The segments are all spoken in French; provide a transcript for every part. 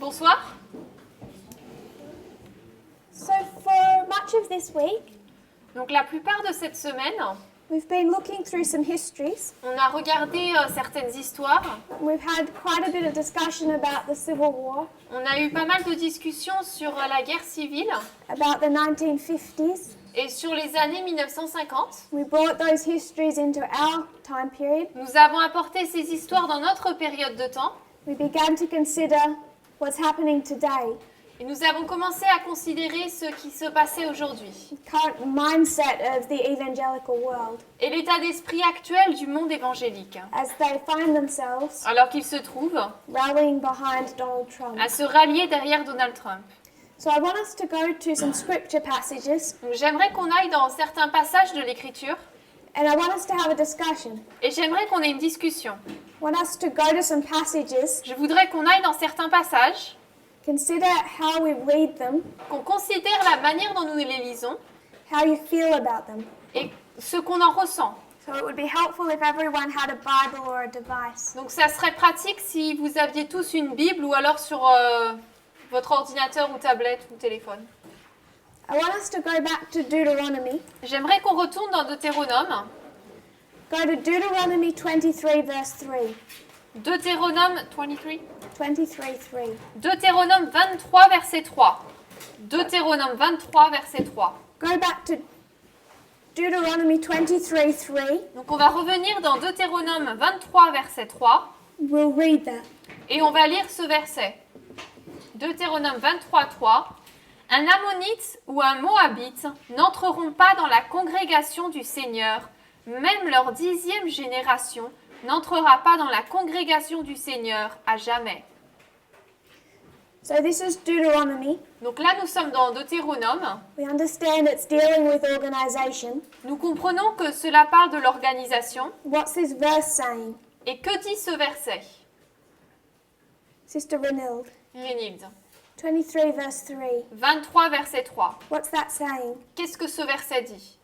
Bonsoir. So for much of this week, Donc la plupart de cette semaine, we've been looking through some histories. on a regardé certaines histoires. We've had quite a bit of discussion about the Civil War, On a eu pas mal de discussions sur la guerre civile about the 1950s. et sur les années 1950. We brought those histories into our time period. Nous avons apporté ces histoires dans notre période de temps We began to consider what's happening today, et nous avons commencé à considérer ce qui se passait aujourd'hui the current mindset of the evangelical world, et l'état d'esprit actuel du monde évangélique, as they find themselves alors qu'ils se trouvent rallying behind Donald Trump. à se rallier derrière Donald Trump. So I want us to go to some scripture passages, Donc, j'aimerais qu'on aille dans certains passages de l'Écriture and I want us to have a discussion. et j'aimerais qu'on ait une discussion. I want us to go to some passages, Je voudrais qu'on aille dans certains passages, consider how we read them, qu'on considère la manière dont nous les lisons how you feel about them. et ce qu'on en ressent. So it would be helpful if everyone had a Bible or a device. Donc ça serait pratique si vous aviez tous une Bible ou alors sur votre ordinateur ou tablette ou téléphone. I want us to go back to Deuteronomy. J'aimerais qu'on retourne dans Deutéronome. Go to Deuteronomy 23 verse 3. Deutéronome 23. 23:3. Deutéronome 23 verset 3. Deutéronome 23 verset 3. Go back to Deuteronomy 23:3. Donc on va revenir dans Deutéronome 23 verset 3 We'll read that. et on va lire ce verset. Deutéronome 23 3. Un Ammonite ou un Moabite n'entreront pas dans la congrégation du Seigneur, même leur 10e génération n'entrera pas dans la congrégation du Seigneur à jamais. So this is Deuteronomy. Donc là, nous sommes dans Deutéronome. We understand it's dealing with organization. Nous comprenons que cela parle de l'organisation. What's this verse saying? Et que dit ce verset? Sister Renilde. Rénilde. 23 verse 3. 23 verset 3. What's that saying? Qu'est-ce que ce verset dit?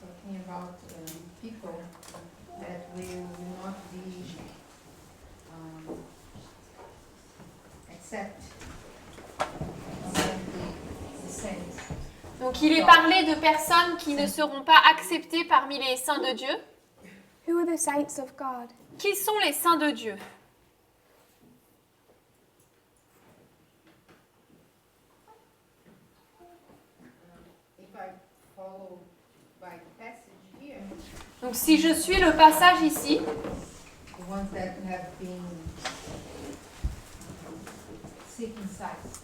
Talking about people that will not be accept the saints. Donc il est parlé de personnes qui ne seront pas acceptées parmi les saints de Dieu. Who are the saints of God? Qui sont les saints de Dieu? If I follow by the passage here, Donc si je suis le passage ici, the ones that have been circumcised.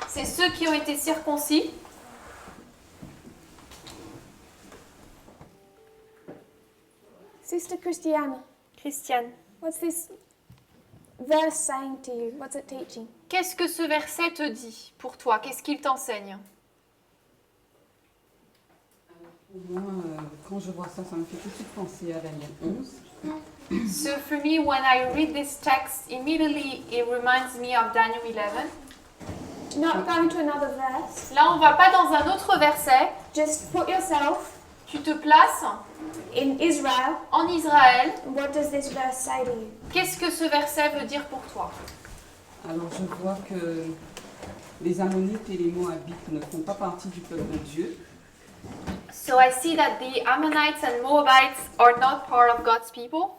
c'est ceux qui ont été circoncis. Sister Christiana, Christiane, what's this verse saying to you? What's it teaching? qu'est-ce que ce verset te dit pour toi? Qu'est-ce qu'il t'enseigne? Pour moi, quand je vois ça, ça me fait tout de suite penser à Daniel 11. So for me, when I read this text, immediately it reminds me of Daniel 11. Not going to another verse. Là, on va pas dans un autre verset. Just put yourself Tu te places in Israel. en Israël. What does this verse say to you? Qu'est-ce que ce verset veut dire pour toi? Alors je vois que les Ammonites et les Moabites ne font pas partie du peuple de Dieu. So I see that the Ammonites and Moabites are not part of God's people.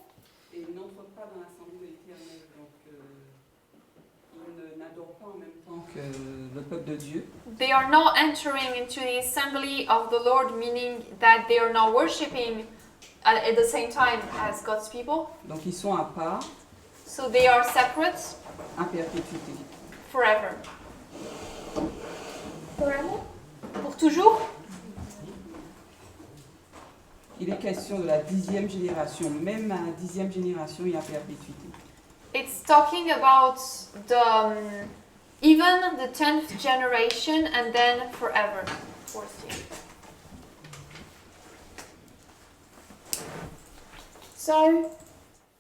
Et ils n'entrent pas dans l'assemblée éternelle, donc ils n'adorent pas en même temps que le peuple de Dieu. They are not entering into the assembly of the Lord, meaning that they are not worshiping at the same time as God's people. Donc ils sont à part, So they are separate à perpétuité. forever. Forever? Pour toujours? Il est question de la 10e génération. Même à la 10e génération, il y a perpétuité. It's talking about the even the 10th generation and then forever. So,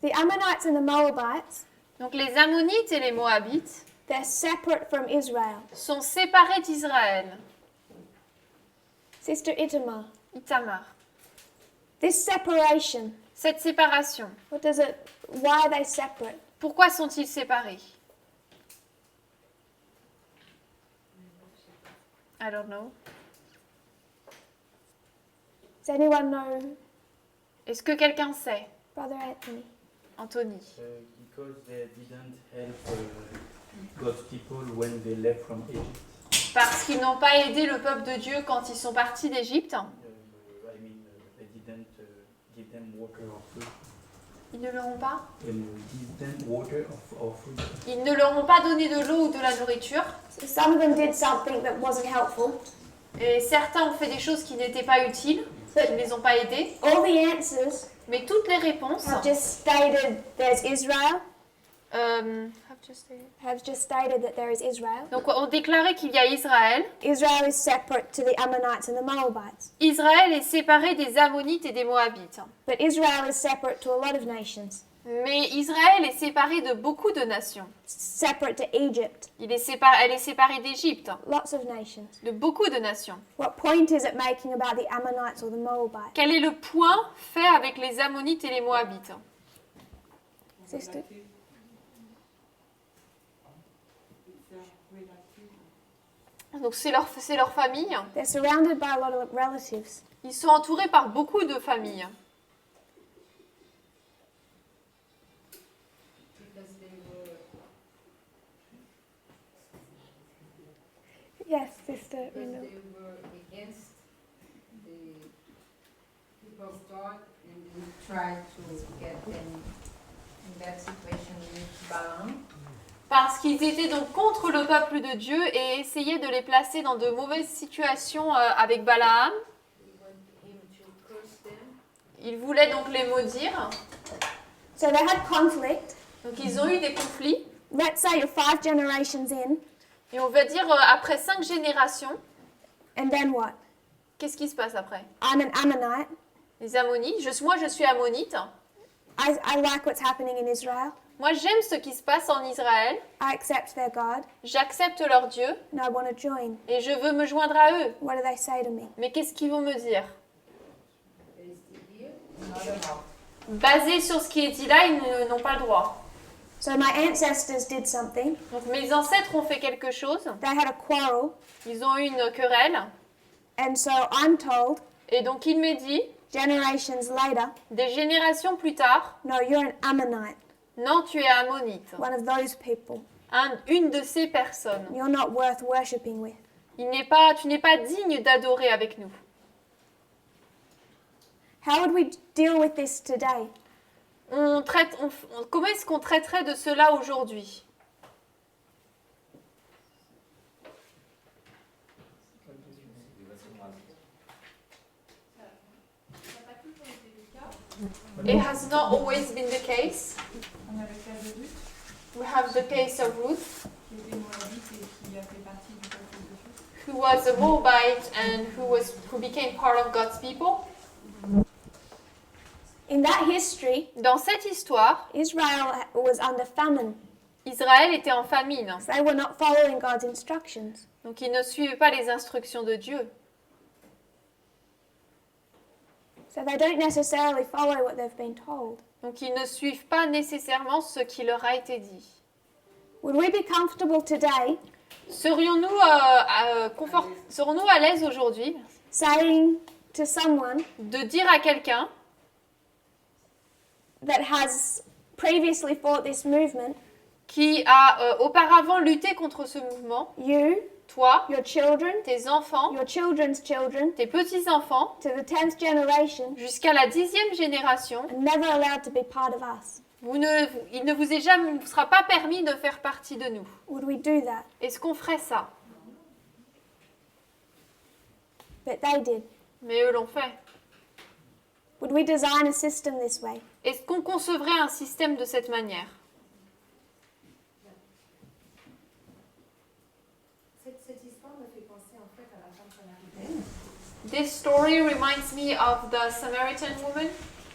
the Ammonites and the Moabites Donc les Ammonites et les Moabites, They're separate from Israel. sont séparés d'Israël. Sister Itamar, Itamar. this separation, Cette séparation, why are they separate? pourquoi sont-ils séparés? I don't know. Does anyone know, Est-ce que quelqu'un sait? Brother Anthony? Anthony. Because they didn't help God's people when they left from Egypt. Parce qu'ils n'ont pas aidé le peuple de Dieu quand ils sont partis d'Égypte. They didn't give them water or food. Ils ne leur ont pas. Give them water or food. Ils ne leur ont pas donné de l'eau ou de la nourriture. So some of them did something that wasn't helpful. Et certains ont fait des choses qui n'étaient pas utiles, qui ne les ont pas aidés. All the answers Mais toutes les réponses have just stated there's Israel, have just stated that there is Israel. donc ont déclaré qu'il y a Israël. Israel is separate to the Ammonites and the Moabites. Israël est séparé des Ammonites et des Moabites. But Israel is separate to a lot of nations. Mais Israël est séparé de beaucoup de nations. Separate to Egypt, Elle est séparée d'Égypte, lots of nations. de beaucoup de nations. What point is it making about the Ammonites or the Moabites? Quel est le point fait avec les Ammonites et les Moabites? Sister? Donc c'est leur famille. They're surrounded by a lot of relatives. Ils sont entourés par beaucoup de familles. Because they were, Yes, Sister. because they were against the people of God and they tried to get them in that situation with Balaam. Parce qu'ils étaient donc contre le peuple de Dieu et essayaient de les placer dans de mauvaises situations avec Balaam. They want him to curse them. Ils voulaient donc les maudire. So they had conflict. Donc ils ont eu des conflits. Let's say you're 5 generations in, Et on va dire après 5 générations, and then what? qu'est-ce qui se passe après? I'm an Ammonite. Les Ammonites. Moi je suis Ammonite. I like what's happening in Israel. Moi j'aime ce qui se passe en Israël. I accept their God, J'accepte leur Dieu and I want to join. et je veux me joindre à eux. What do they say to me? Mais qu'est-ce qu'ils vont me dire? They stay here, not allowed. Basé sur ce qui est dit là, ils n'ont pas le droit. So my ancestors did something. Donc mes ancêtres ont fait quelque chose. They had a quarrel, Ils ont eu une querelle. and so I'm told, Et donc il m'est dit, generations later, des générations plus tard, no, you're an Ammonite, non, tu es Ammonite. one of those people. Une de ces personnes. You're not worth worshipping with. Tu n'es pas digne d'adorer avec nous. How would we deal with this today? Comment est-ce qu'on traiterait de cela aujourd'hui? It has not always been the case. On a le cas de Ruth, We have the case of Ruth, qui était moabite et qui a fait partie du peuple de Dieu. who was a Moabite and who became part of God's people. In that history, Dans cette histoire, Israel was under famine. Israël était en famine. They were not following God's instructions. Donc ils ne suivent pas les instructions de Dieu. So they don't necessarily follow what they've been told. Donc ils ne suivent pas nécessairement ce qui leur a été dit. Would we be comfortable today Serions-nous à l'aise aujourd'hui saying to someone de dire à quelqu'un that has previously fought this movement, qui a auparavant lutté contre ce mouvement, you, toi, your children, tes enfants, your children's children, tes petits-enfants, to the 10th generation, jusqu'à la 10e génération, are never allowed to be part of us? il ne vous sera pas permis de faire partie de nous. Would we do that? Est-ce qu'on ferait ça? But they did. Mais eux l'ont fait. Would we design a system this way? Est-ce qu'on concevrait un système de cette manière? Cette histoire me fait penser en fait à la femme samaritaine. This story reminds me of the Samaritan woman.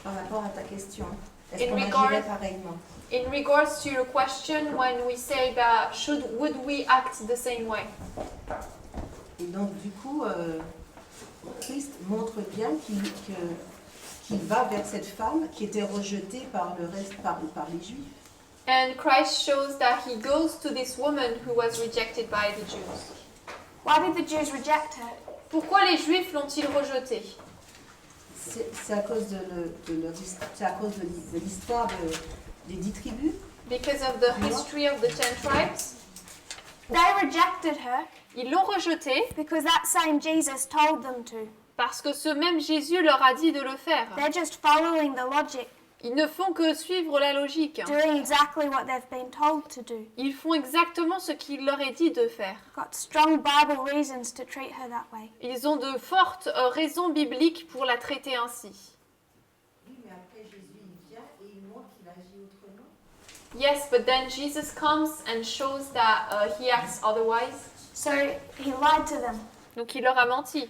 Par rapport à ta question, est-ce In qu'on regard- agirait pareillement? In regards to your question, when we say that would we act the same way? Et donc, du coup, Christ montre bien qu'il va vers cette femme qui était rejetée par le reste, par les Juifs. And Christ shows that he goes to this woman who was rejected by the Jews. Why did the Jews reject her? Pourquoi les Juifs l'ont-ils rejetée? C'est à cause c'est à cause de l'histoire des 10 tribus. Because of the history of the 10 tribes. They rejected her Ils l'ont rejetée because that same Jesus told them to. parce que ce même Jésus leur a dit de le faire. They're just following the logic, Ils ne font que suivre la logique. doing exactly what they've been told to do. Ils font exactement ce qu'il leur est dit de faire. Got strong Bible reasons to treat her that way. Ils ont de fortes raisons bibliques pour la traiter ainsi. Oui, mais après Jésus il vient et il montre qu'il agit autrement. Yes, but then Jesus comes and shows that he acts otherwise. So he lied to them. Donc il leur a menti.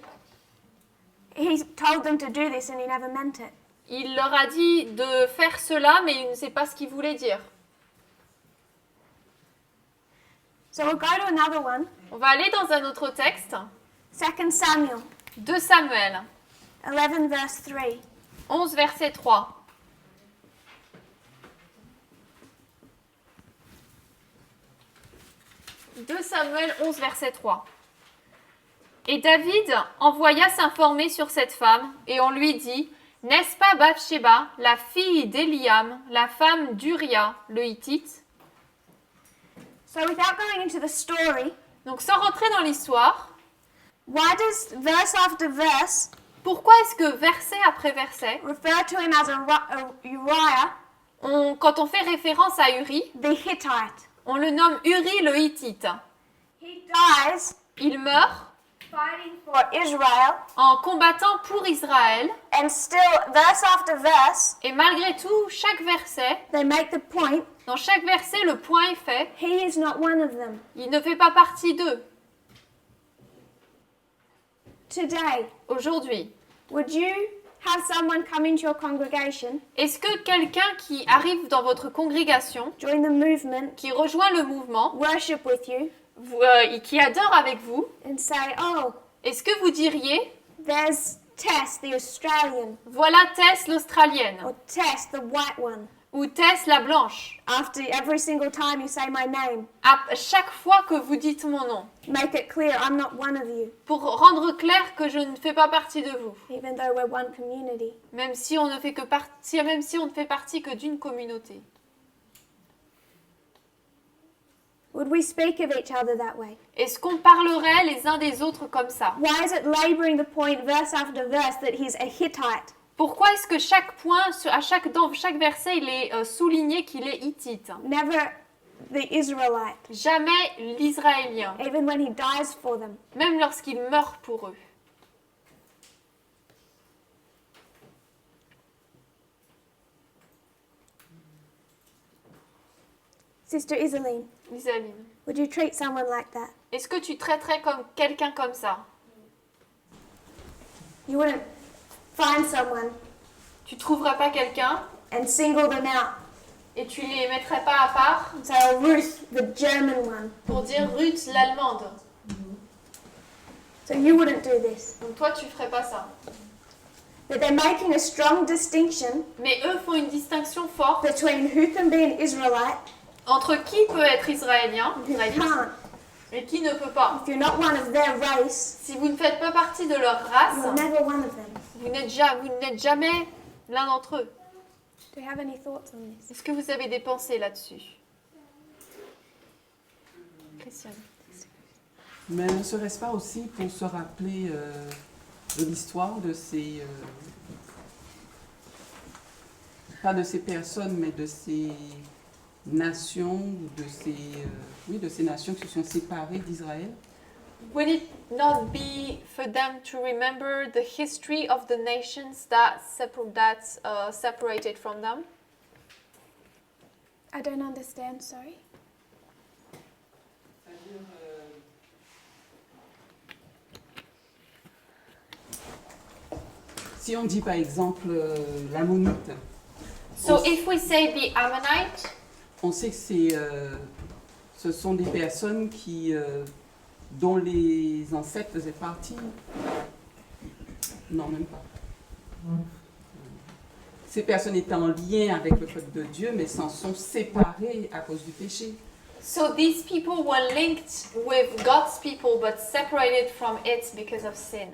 He told them to do this and he never meant it. Il leur a dit de faire cela, mais il ne sait pas ce qu'il voulait dire. So we'll go to another one. On va aller dans un autre texte. 2 Samuel 2 Samuel 11 verse 3. 11, verset 3. « 2 Samuel 11, verset 3. Et David envoya s'informer sur cette femme, et on lui dit, « N'est-ce pas Bathsheba, la fille d'Eliam, la femme d'Uria, le Hittite ?» So without going into the story, Donc sans rentrer dans l'histoire, why does verse after verse pourquoi est-ce que verset après verset, refer to him as a Uriah, quand on fait référence à Uri, the Hittite? on le nomme Uri le Hittite? He dies Il meurt fighting for Israel, en combattant pour Israël, and still, verse after verse, et malgré tout, chaque verset, they make the point, dans chaque verset, le point est fait, he is not one of them. il ne fait pas partie d'eux. Today, Aujourd'hui, would you have someone come into your congregation, est-ce que quelqu'un qui arrive dans votre congrégation, join the movement, qui rejoint le mouvement, worship with you, qui adore avec vous, and say, oh, est-ce que vous diriez, there's Tess, the Australian, voilà Tess l'Australienne, or Tess, the white one, ou Tess la blanche, after every single time you say my name? à chaque fois que vous dites mon nom, Make it clear I'm not one of you, pour rendre clair que je ne fais pas partie de vous, even though we're one community. même si on ne fait que partie, même si on ne fait partie que d'une communauté. Would we speak of each other that way? Est-ce qu'on parlerait les uns des autres comme ça? Why is it laboring the point verse after verse that he's a Hittite? Pourquoi est-ce que chaque point, dans chaque verset, il est souligné qu'il est hittite? Never the Israelite, Jamais l'Israélien, even when he dies for them. même lorsqu'il meurt pour eux. Sister Isaline, Isaline, would you treat someone like that? est-ce que tu traiterais comme quelqu'un comme ça? You wouldn't find someone Tu trouverais pas quelqu'un and single them out et tu les mettrais pas à part and say, oh, Ruth, the German one. pour dire Ruth l'allemande? So you wouldn't do this. Donc toi, tu ferais pas ça. But they're making a strong distinction Mais eux font une distinction forte between who can be an Israelite entre qui peut être israélien and who can't. et qui ne peut pas. If you're not one of their race, Si vous ne faites pas partie de leur race, you're never one of them. vous n'êtes jamais l'un d'entre eux. Do you have any thoughts on this? Est-ce que vous avez des pensées là-dessus? Christiane. Mais ne serait-ce pas aussi pour se rappeler de l'histoire de ces... pas de ces personnes, mais de ces nations, ou de ces nations qui se sont séparées d'Israël? Would it not be for them to remember the history of the nations that separated from them? I don't understand, sorry. Si on dit par exemple l'ammonite, So if we say the Ammonite, on sait que ce sont des personnes dont les ancêtres faisaient partie. Non, même pas. Ces personnes étaient en lien avec le peuple de Dieu, mais s'en sont séparées à cause du péché. So these people were linked with God's people but separated from it because of sin.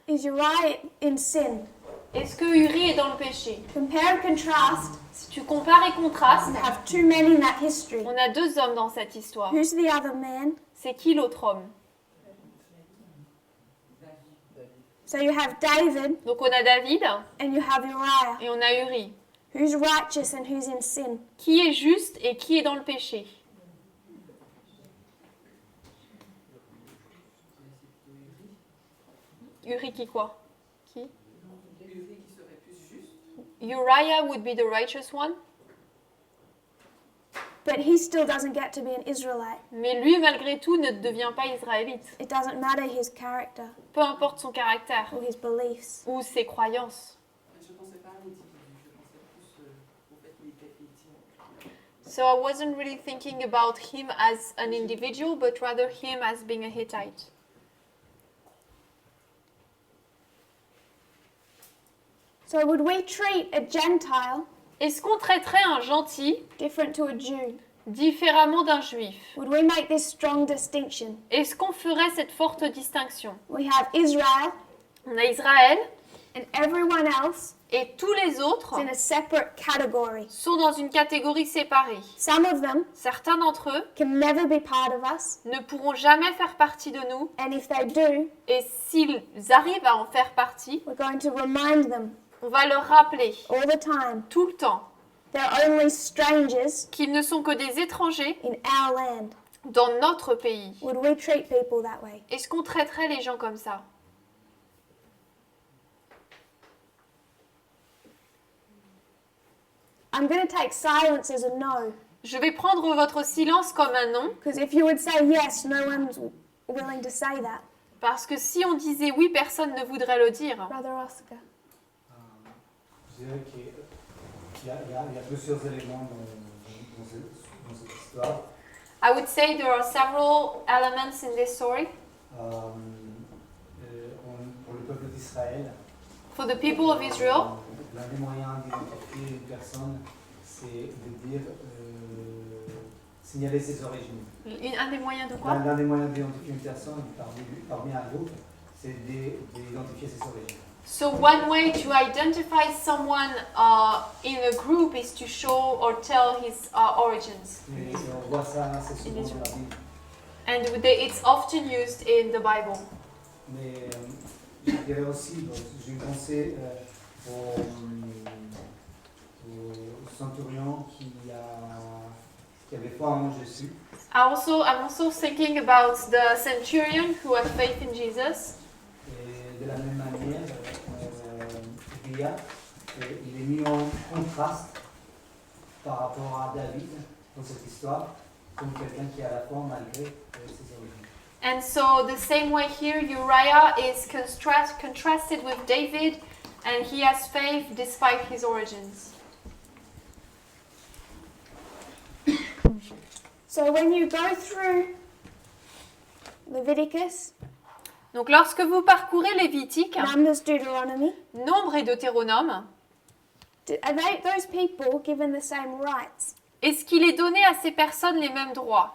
Is Uriah in sin? Est-ce que Uri est dans le péché? Compare and contrast. Si tu compares et contrastes, We have two men in that history. on a deux hommes dans cette histoire. Who's the other man? C'est qui l'autre homme? So you have David Donc on a David and you have Uriah. et on a Uri. Who's righteous and who's in sin? Qui est juste et qui est dans le péché? Uri qui quoi? Qui? Uriah would be the righteous one, But he still doesn't get to be an Israelite. mais lui malgré tout ne devient pas israélite. It doesn't matter his character Peu importe son caractère or his beliefs. ou ses croyances. Je ne pensais pas à l'individu, je pensais plus au fait qu'il était hétien. So I wasn't really thinking about him as an individual, but rather him as being a Hittite. So would we treat a Gentile Est-ce qu'on traiterait un gentil different to a Jew? différemment d'un juif? Would we make this strong distinction? Est-ce qu'on ferait cette forte distinction? We have Israel On a Israël and everyone else et tous les autres is in a separate category. sont dans une catégorie séparée. Some of them Certains d'entre eux can never be part of us, ne pourront jamais faire partie de nous and if they do, et s'ils arrivent à en faire partie, we're going to remind them on va leur rappeler all the time tout le temps they're only strangers qu'ils ne sont que des étrangers in our land. dans notre pays. Would we treat people that way? Est-ce qu'on traiterait les gens comme ça? I'm going to take silence as a no, Je vais prendre votre silence comme un non, because if you would say yes, no one's willing to say that. parce que si on disait oui, personne ne voudrait le dire. Brother Oscar. Je dirais qu'il y a plusieurs éléments dans cette histoire. I would say there are several elements in this story. Pour le peuple d'Israël, For the people of Israel, l'un des moyens d'identifier une personne, c'est de dire, signaler ses origines. un des moyens de quoi? L'un des moyens d'identifier une personne parmi un groupe, c'est d'identifier ses origines. So one way to identify someone in a group is to show or tell his origins. Et on voit ça assez souvent dans la Bible. And it's often used in the Bible. Mais je dirais aussi, j'ai pensé au centurion qui avait foi en Jésus. I'm also thinking about the centurion who had faith in Jesus. Et de la même manière, Uriah, il est mis en contraste par rapport à David dans cette histoire, comme quelqu'un qui a la foi malgré ses origines. And so the same way here, Uriah is contrasted with David, and he has faith despite his origins. So when you go through Leviticus, Donc lorsque vous parcourez Lévitique, Numbers, Deuteronomy, Nombre et Deutéronome, are those people given the same rights? est-ce qu'il est donné à ces personnes les mêmes droits?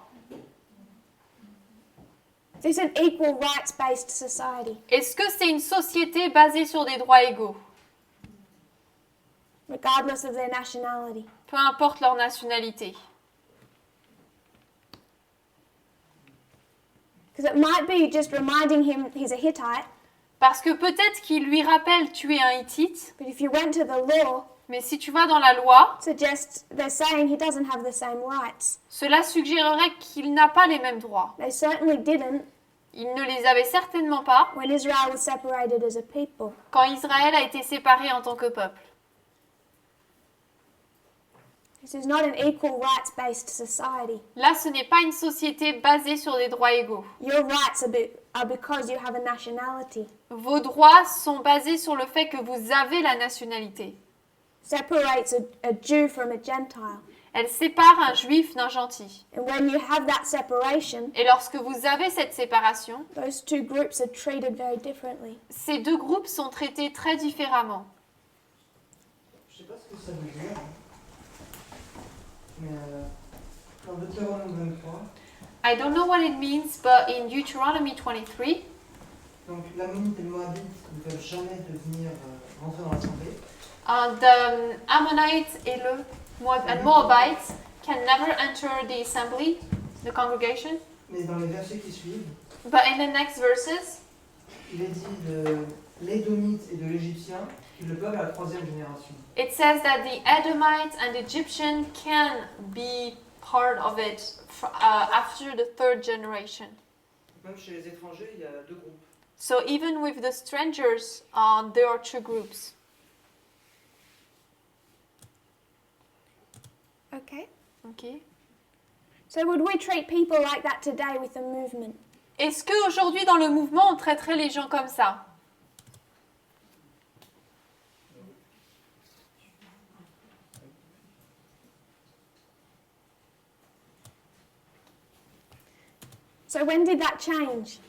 Is this an equal rights-based society, Est-ce que c'est une société basée sur des droits égaux, regardless of their nationality? peu importe leur nationalité? Because it might be just reminding him he's a Hittite, Parce que peut-être qu'il lui rappelle tu es un Hittite, but if you went to the law, mais si tu vas dans la loi, they're saying he doesn't have the same rights. cela suggérerait qu'il n'a pas les mêmes droits. They certainly didn't Il ne les avait certainement pas when Israel was separated as a people. quand Israël a été séparé en tant que peuple. This is not an equal rights-based society. Là, ce n'est pas une société basée sur des droits égaux. Your rights are because you have a nationality. Vos droits sont basés sur le fait que vous avez la nationalité. separates a Jew from a Gentile. Elle sépare un juif d'un gentil. And when you have that separation, Et lorsque vous avez cette séparation, those two groups are treated very differently. ces deux groupes sont traités très différemment. Je sais pas ce que ça veut dire, mais dans Deutéronome 23, I don't know what it means, but in Deuteronomy 23, donc l'Ammonite et le Moabite ne peuvent jamais devenir rentrer dans l'assemblée. the Ammonites et le Moabites can never enter the assembly, the congregation. Mais dans les versets qui suivent, But in the next verses, il est dit de l'Édomite et de l'Égyptien qu'ils le peuvent à la 3e génération. it says that the Edomites and Egyptian can be part of it after the third generation. Même chez les étrangers, il y a 2 groupes. So even with the strangers, there are two groups. Okay? Okay. So would we treat people like that today with the movement? Est-ce qu'aujourd'hui dans le mouvement, on traiterait les gens comme ça? So when did that change?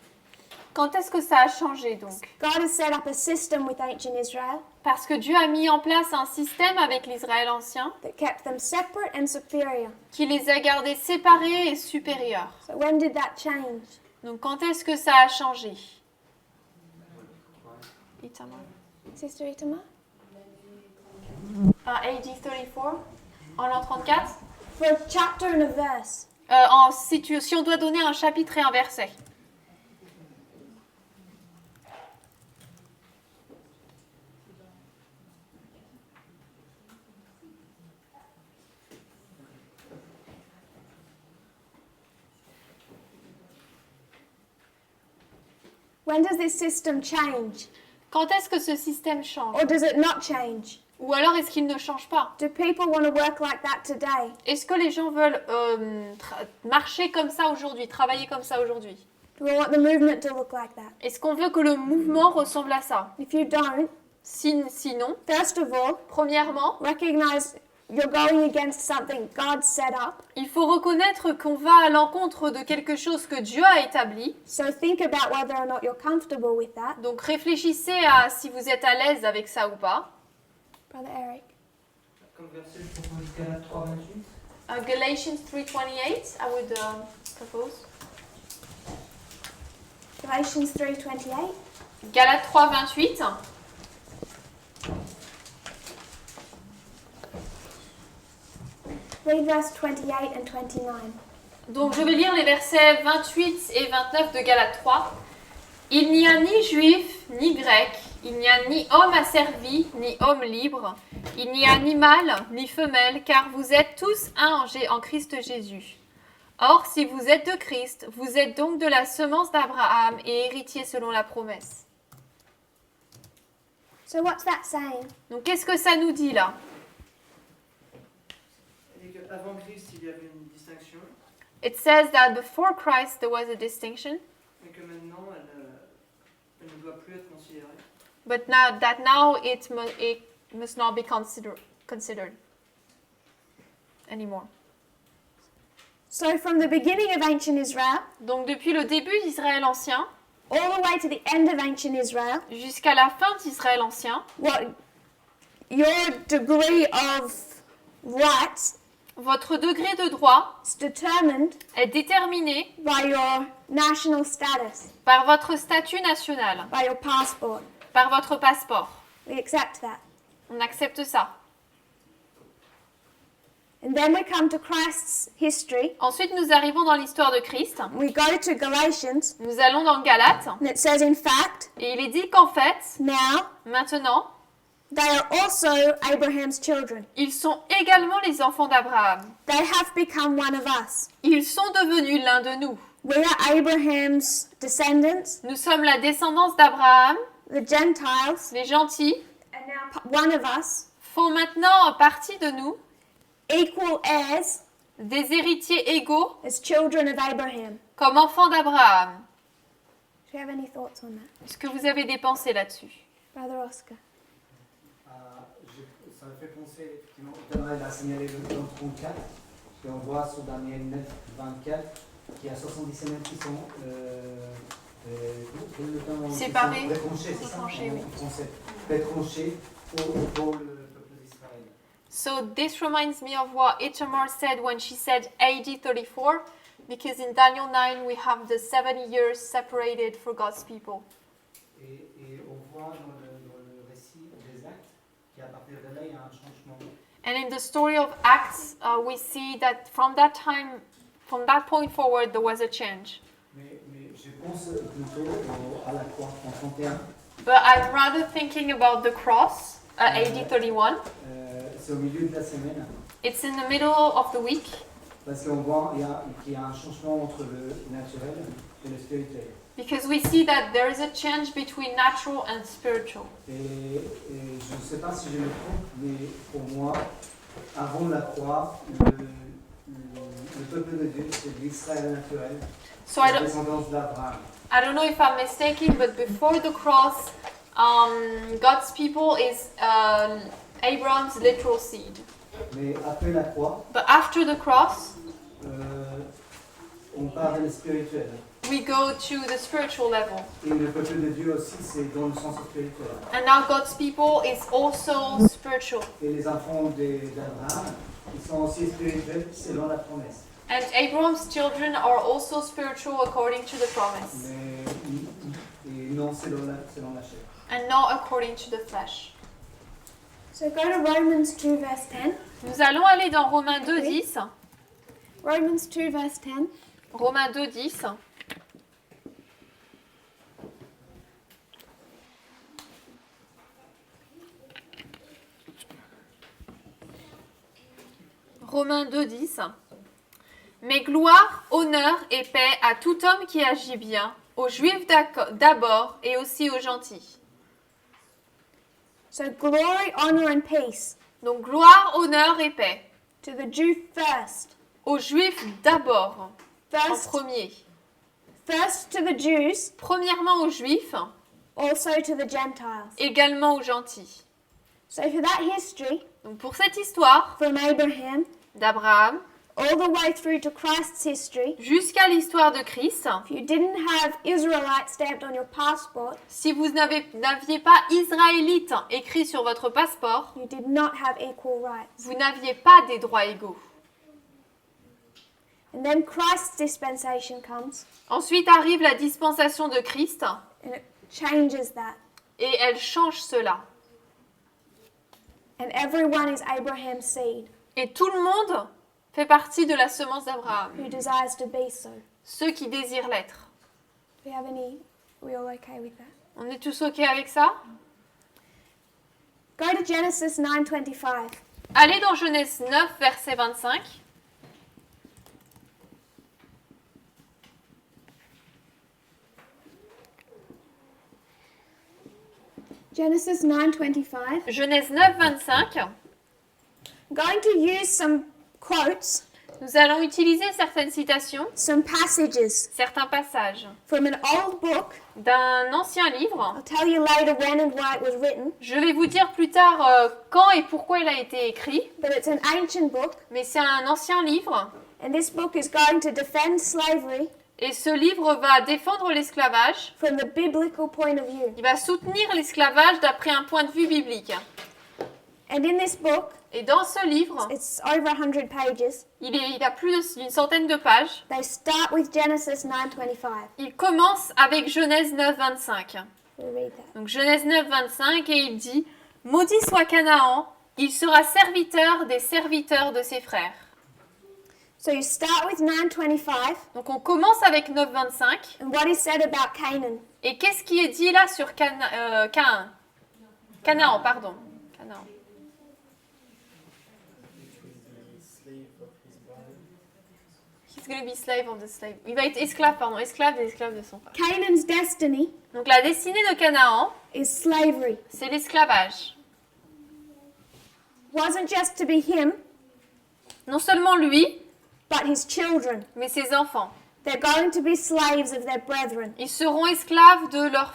Quand est-ce que ça a changé donc? God has set up a system with ancient Israel Parce que Dieu a mis en place un système avec l'Israël ancien that kept them separate and superior. qui les a gardés séparés et supérieurs. So when did that change? Donc quand est-ce que ça a changé? Itamar. Sister Itama? AD 34? En l'an 34? For a chapter and a verse. Si on doit donner un chapitre et un verset. When does this system change? Quand est-ce que ce système change? Or does it not change? Ou alors est-ce qu'il ne change pas? Do people want to work like that today? Est-ce que les gens veulent marcher comme ça aujourd'hui, travailler comme ça aujourd'hui? Do we want the movement to look like that? Est-ce qu'on veut que le mouvement ressemble à ça? If you don't, Sinon, first of all, premièrement, recognize you're going against something God set up. il faut reconnaître qu'on va à l'encontre de quelque chose que Dieu a établi. So think about whether or not you're comfortable with that. Donc réfléchissez à si vous êtes à l'aise avec ça ou pas. Brother Eric. Comme verset, je propose Galates 3:28. Galatians 3:28, I would propose. Galatians 3:28. Galates 3:28. Read verse 28 and 29. Donc je vais lire les versets 28 et 29 de Galates 3. Il n'y a ni juif ni grec, il n'y a ni homme asservi ni homme libre, il n'y a ni mâle ni femelle, car vous êtes tous un en Christ Jésus. Or, si vous êtes de Christ, vous êtes donc de la semence d'Abraham et héritier selon la promesse. So what's that saying? Donc qu'est-ce que ça nous dit là? Et qu'avant Christ, il y avait une distinction, It says that before Christ there was a distinction, mais que maintenant, elle ne doit plus être considérée. but now it must not be considered anymore. So from the beginning of ancient Israel, Donc depuis le début d'Israël ancien all the way to the end of ancient Israel, jusqu'à la fin d'Israël ancien, what your degree of rights votre degré de droit is determined est déterminé by your national status, par votre statut national, by your passport. par votre passeport. We accept that. On accepte ça. And then we come to Christ's history. Ensuite, nous arrivons dans l'histoire de Christ. We go to Galatians, Nous allons dans Galates and it says, in fact, et il est dit qu'en fait, now maintenant, they are also Abraham's children. ils sont également les enfants d'Abraham. They have become one of us. Ils sont devenus l'un de nous. We are Abraham's descendants, Nous sommes la descendance d'Abraham. the Gentiles, Les gentils and now one of us, font maintenant partie de nous, equal heirs des héritiers égaux as children of Abraham. comme enfants d'Abraham. Do you have any thoughts on that, Est-ce que vous avez des pensées là-dessus? Brother Oscar? ça me fait penser, effectivement, Thomas a signalé le temps 34, et on voit sur Daniel 9, 24, qu'il y a 70 semaines qui sont séparées, retranchées, c'est ça, retranchées, oui. en français, retranchées pour le peuple d'Israël. So this reminds me of what Itamar said when she said AD 34, because in Daniel 9 we have the 70 years separated for God's people. Et on voit dans le récit des Actes qu'à partir de là, il y a un changement. And in the story of Acts, we see that from that point forward, there was a change. Mais je pense plutôt à la croix en 31. But I'm rather thinking about the cross, AD 31. C'est au milieu de la semaine. It's in the middle of the week. Parce qu'on voit qu'il y a un changement entre le naturel et le spirituel. Because we see that there is a change between natural and spiritual. Et je ne sais pas si je me trompe, mais pour moi, avant la croix, le peuple de Dieu, c'est l'Israël naturel, So la descendance d'Abraham. I don't know if I'm mistaken, but before the cross, God's people is Abraham's literal seed. Mais après la croix, But after the cross, on parle de spirituel. we go to the spiritual level. Et le peuple de Dieu aussi, c'est dans le sens spirituel. And now God's people is also spiritual. Et les enfants d'Abraham, ils sont aussi spirituels selon la promesse. And Abraham's children are also spiritual according to the promise, Mais non selon la chair. and not according to the flesh. So go to Romans 2 verse 10. Nous allons aller dans Romains 2.10. Romans 2 verse 10. Romains 2.10. Romains 2.10. Mais gloire, honneur et paix à tout homme qui agit bien, aux juifs d'abord et aussi aux gentils. So glory, honor, and peace Donc gloire, honneur et paix. to the Jew first. Aux juifs d'abord, en First premier. to the Jews, Premièrement aux juifs, also to the Gentiles. également aux gentils. So for that history, Donc pour cette histoire from Abraham d'Abraham all the way through to Christ's history, jusqu'à l'histoire de Christ, if you didn't have Israelite stamped on your passport, si vous n'aviez pas israélite écrit sur votre passeport, you did not have equal rights. vous n'aviez pas des droits égaux. And then Christ's dispensation comes Ensuite arrive la dispensation de Christ and it changes that. et elle change cela. And everyone is Abraham's seed Et tout le monde fait partie de la semence d'Abraham, who desires to be so. ceux qui désirent l'être. Do we have any? Are we all okay with that? On est tous OK avec ça? Go to Genesis 9:25. Allez dans Genèse 9, verset 25. Genesis 9:25. Genèse 9, 25. I'm going to use some quotes, Nous allons utiliser certaines citations, some passages certains passages from an old book. d'un ancien livre. I'll tell you later when and why it was written, Je vais vous dire plus tard quand et pourquoi il a été écrit, but it's an ancient book, mais c'est un ancien livre. and this book is going to defend slavery Et ce livre va défendre l'esclavage. from the biblical point of view. Il va soutenir l'esclavage d'après un point de vue biblique. And in this book, Et dans ce livre, it's over 100 pages. il a plus d'une centaine de pages. They start with Genesis 9:25. Il commence avec Genèse 9, 25. We'll read that. Donc Genèse 9, 25, et il dit « Maudit soit Canaan, il sera serviteur des serviteurs de ses frères. So you start with 9:25, » Donc on commence avec 9, 25. and what is said about Canaan. Et qu'est-ce qui est dit là sur Canaan? Canaan, pardon. Canaan. He's going to be slave of the slave. Il va être esclave, pardon, esclave des esclaves de son père. Canaan's destiny Donc la destinée de Canaan, is slavery. c'est l'esclavage. Wasn't just to be him, Non seulement lui, but his children. mais ses enfants. They're going to be slaves of their brethren. Ils seront esclaves de leurs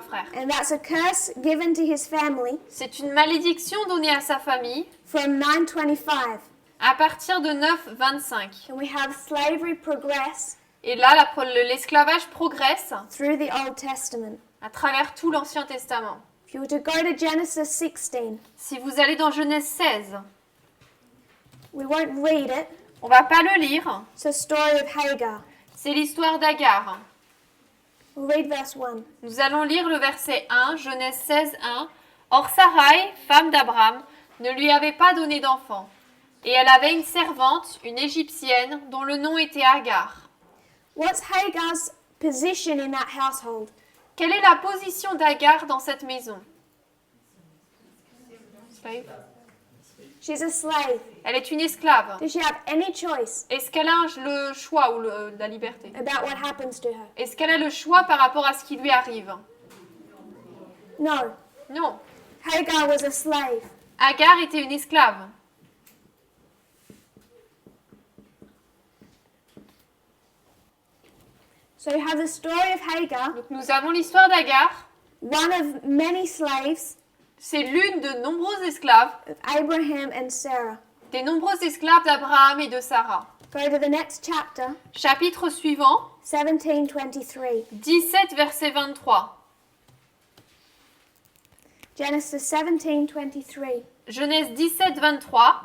frères. And that's a curse given to his family C'est une malédiction donnée à sa famille from 925. à partir de 9:25. And we have slavery progress Et là, l'esclavage progresse through the Old Testament. à travers tout l'Ancien Testament. If you were to go to Genesis 16, Si vous allez dans Genèse 16, we won't read it. on va pas le lire. It's the story of Hagar. C'est l'histoire d'Agar. We'll read verse 1. Nous allons lire le verset 1, Genèse 16, 1. Or Sarai, femme d'Abraham, ne lui avait pas donné d'enfant. Et elle avait une servante, une Égyptienne, dont le nom était Agar. What's Hagar's position in that household? Quelle est la position d'Agar dans cette maison? Slave. She's a slave. Elle est une esclave. Does she have any choice Est-ce qu'elle a le choix ou la liberté? about what happens to her? Est-ce qu'elle a le choix par rapport à ce qui lui arrive? No. Non. Hagar was a slave. Agar était une esclave. So you have the story of Hagar, Donc nous avons l'histoire d'Agar. one of many slaves C'est l'une de nombreux esclaves, of Abraham and Sarah. des nombreux esclaves d'Abraham et de Sarah. Go to the next chapter, Chapitre suivant, 17:23. 17, verset 23. Genesis 17:23. Genèse 17, 23.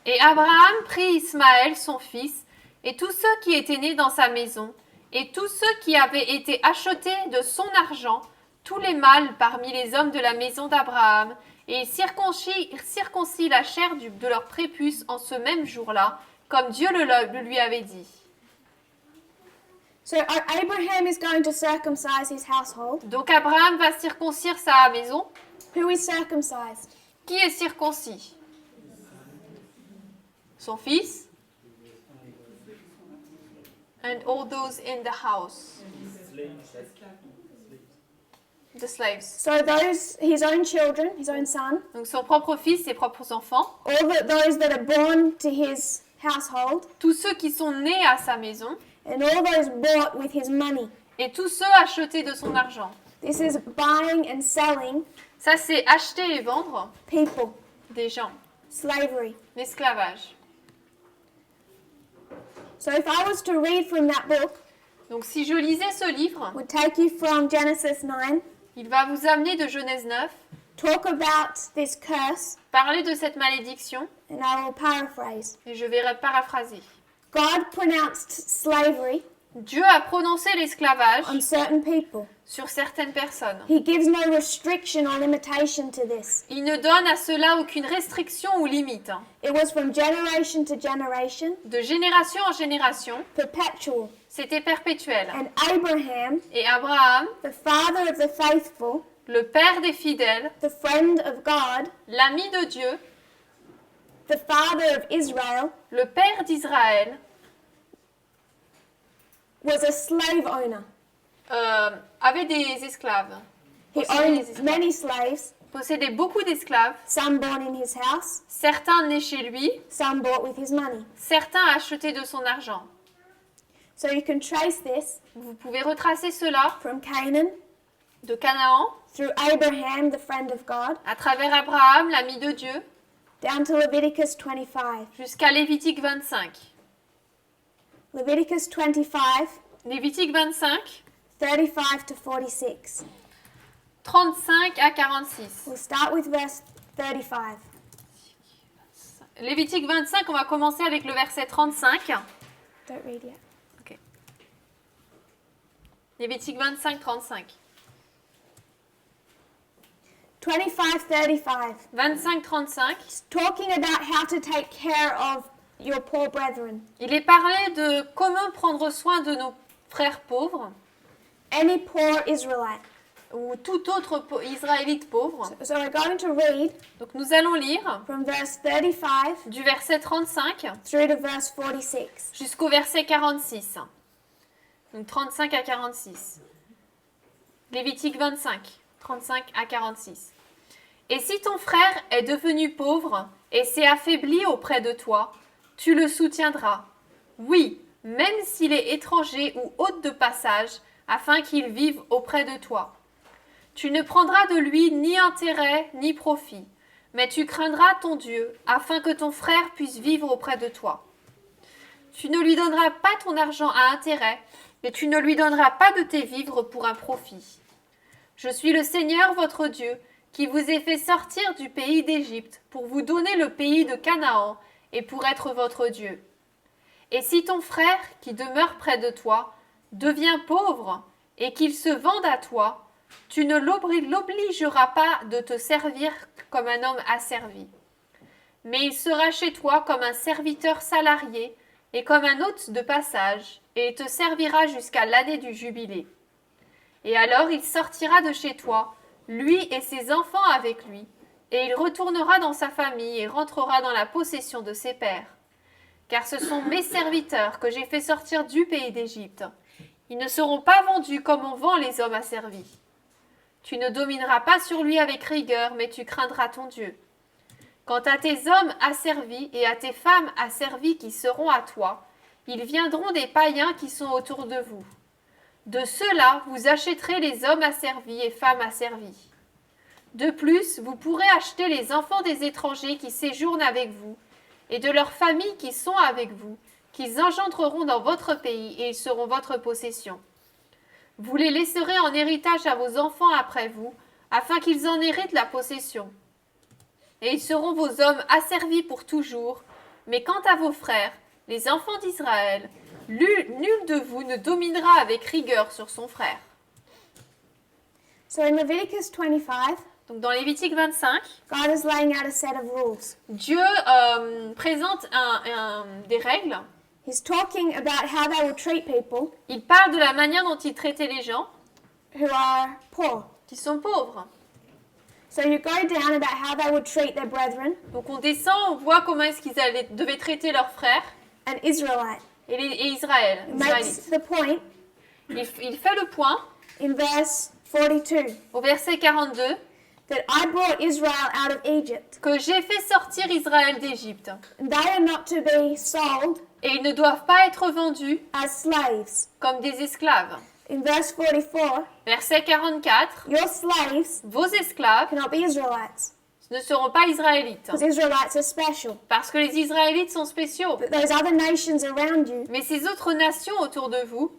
Et Abraham prit Ismaël, son fils, et tous ceux qui étaient nés dans sa maison, et tous ceux qui avaient été achetés de son argent, tous les mâles parmi les hommes de la maison d'Abraham, et il circoncit la chair de leur prépuce en ce même jour-là, comme Dieu le lui avait dit. So Abraham is going to circumcise his household. Donc Abraham va circoncire sa maison. Who is circumcised? Qui est circoncis? Son fils. And all those in the house. The slaves. So those, his own children, his own son, Donc son propre fils, ses propres enfants. those that are born to his household, Tous ceux qui sont nés à sa maison. and all those bought with his money. Et tous ceux achetés de son argent. This is buying and selling Ça, c'est acheter et vendre people, des gens. slavery. L'esclavage. So if I was to read from that book, Donc si je lisais ce livre, it would take you from Genesis 9, il va vous amener de Genèse 9, talk about this curse, parler de cette malédiction, and I will paraphrase. et je vais paraphraser. God pronounced slavery Dieu a prononcé l'esclavage on certain people. sur certaines personnes. He gives no restriction or limitation to this. Il ne donne à cela aucune restriction ou limite. It was from generation to generation, De génération en génération, perpetual. c'était perpétuel. And Abraham, Et Abraham, the father of the faithful, le père des fidèles, the friend of God, l'ami de Dieu, the father of Israel, le père d'Israël, was a slave owner. avait des esclaves. He Possédait les owned esclaves. many slaves, Possédait beaucoup d'esclaves, some born in his house, certains nés chez lui, some bought with his money. certains achetés de son argent. So you can trace this Vous pouvez retracer cela from Canaan de Canaan through Abraham, the friend of God, à travers Abraham, l'ami de Dieu, down to Leviticus 25. jusqu'à Lévitique 25. Leviticus 25, Lévitique 25, 35 to 46. 35 à 46. We'll start with verse 35. Lévitique 25, on va commencer avec le verset 35. Don't read yet. Lévitique 25, 35. 25:35. 25, 35. It's talking about how to take care of your poor brethren. Il est parlé de comment prendre soin de nos frères pauvres Any poor Israelite. ou tout autre israélite pauvre. So we're going to read Donc nous allons lire from verse 35 du verset 35 through to verse 46. jusqu'au verset 46. Donc 35 à 46. Lévitique 25, 35 à 46. Et si ton frère est devenu pauvre et s'est affaibli auprès de toi, tu le soutiendras. Oui, même s'il est étranger ou hôte de passage, afin qu'il vive auprès de toi. Tu ne prendras de lui ni intérêt ni profit, mais tu craindras ton Dieu, afin que ton frère puisse vivre auprès de toi. Tu ne lui donneras pas ton argent à intérêt, et tu ne lui donneras pas de tes vivres pour un profit. Je suis le Seigneur votre Dieu, qui vous ai fait sortir du pays d'Égypte, pour vous donner le pays de Canaan, et pour être votre Dieu. Et si ton frère, qui demeure près de toi, devient pauvre, et qu'il se vende à toi, tu ne l'obligeras pas de te servir comme un homme asservi. Mais il sera chez toi comme un serviteur salarié et comme un hôte de passage, et il te servira jusqu'à l'année du jubilé. Et alors il sortira de chez toi, lui et ses enfants avec lui, et il retournera dans sa famille et rentrera dans la possession de ses pères. Car ce sont mes serviteurs que j'ai fait sortir du pays d'Égypte. Ils ne seront pas vendus comme on vend les hommes asservis. Tu ne domineras pas sur lui avec rigueur, mais tu craindras ton Dieu. Quant à tes hommes asservis et à tes femmes asservies qui seront à toi, ils viendront des païens qui sont autour de vous. De ceux-là, vous achèterez les hommes asservis et femmes asservies. De plus, vous pourrez acheter les enfants des étrangers qui séjournent avec vous, et de leurs familles qui sont avec vous, qu'ils engendreront dans votre pays, et ils seront votre possession. Vous les laisserez en héritage à vos enfants après vous, afin qu'ils en héritent la possession. Et ils seront vos hommes asservis pour toujours. Mais quant à vos frères, les enfants d'Israël, nul de vous ne dominera avec rigueur sur son frère. So in Leviticus 25, Donc dans Lévitique 25, God is laying out a set of rules. Dieu présente des règles. He's talking about how they will treat people Il parle de la manière dont il traitait les gens who are poor. qui sont pauvres. So you go down about how they would treat their brethren, Donc on descend, on voit comment est-ce qu'ils devaient traiter leurs frères an Israelite. et Israël. It makes the point Il fait le point in verse 42 au verset 42 that I brought Israel out of Egypt, que j'ai fait sortir Israël d'Égypte. and they are not to be sold Et ils ne doivent pas être vendus as slaves. comme des esclaves. In verse 44, Verset 44, your slaves vos esclaves cannot be Israelites, ne seront pas israélites, because Israelites are special. parce que les Israélites sont spéciaux. But those other nations around you, Mais ces autres nations autour de vous,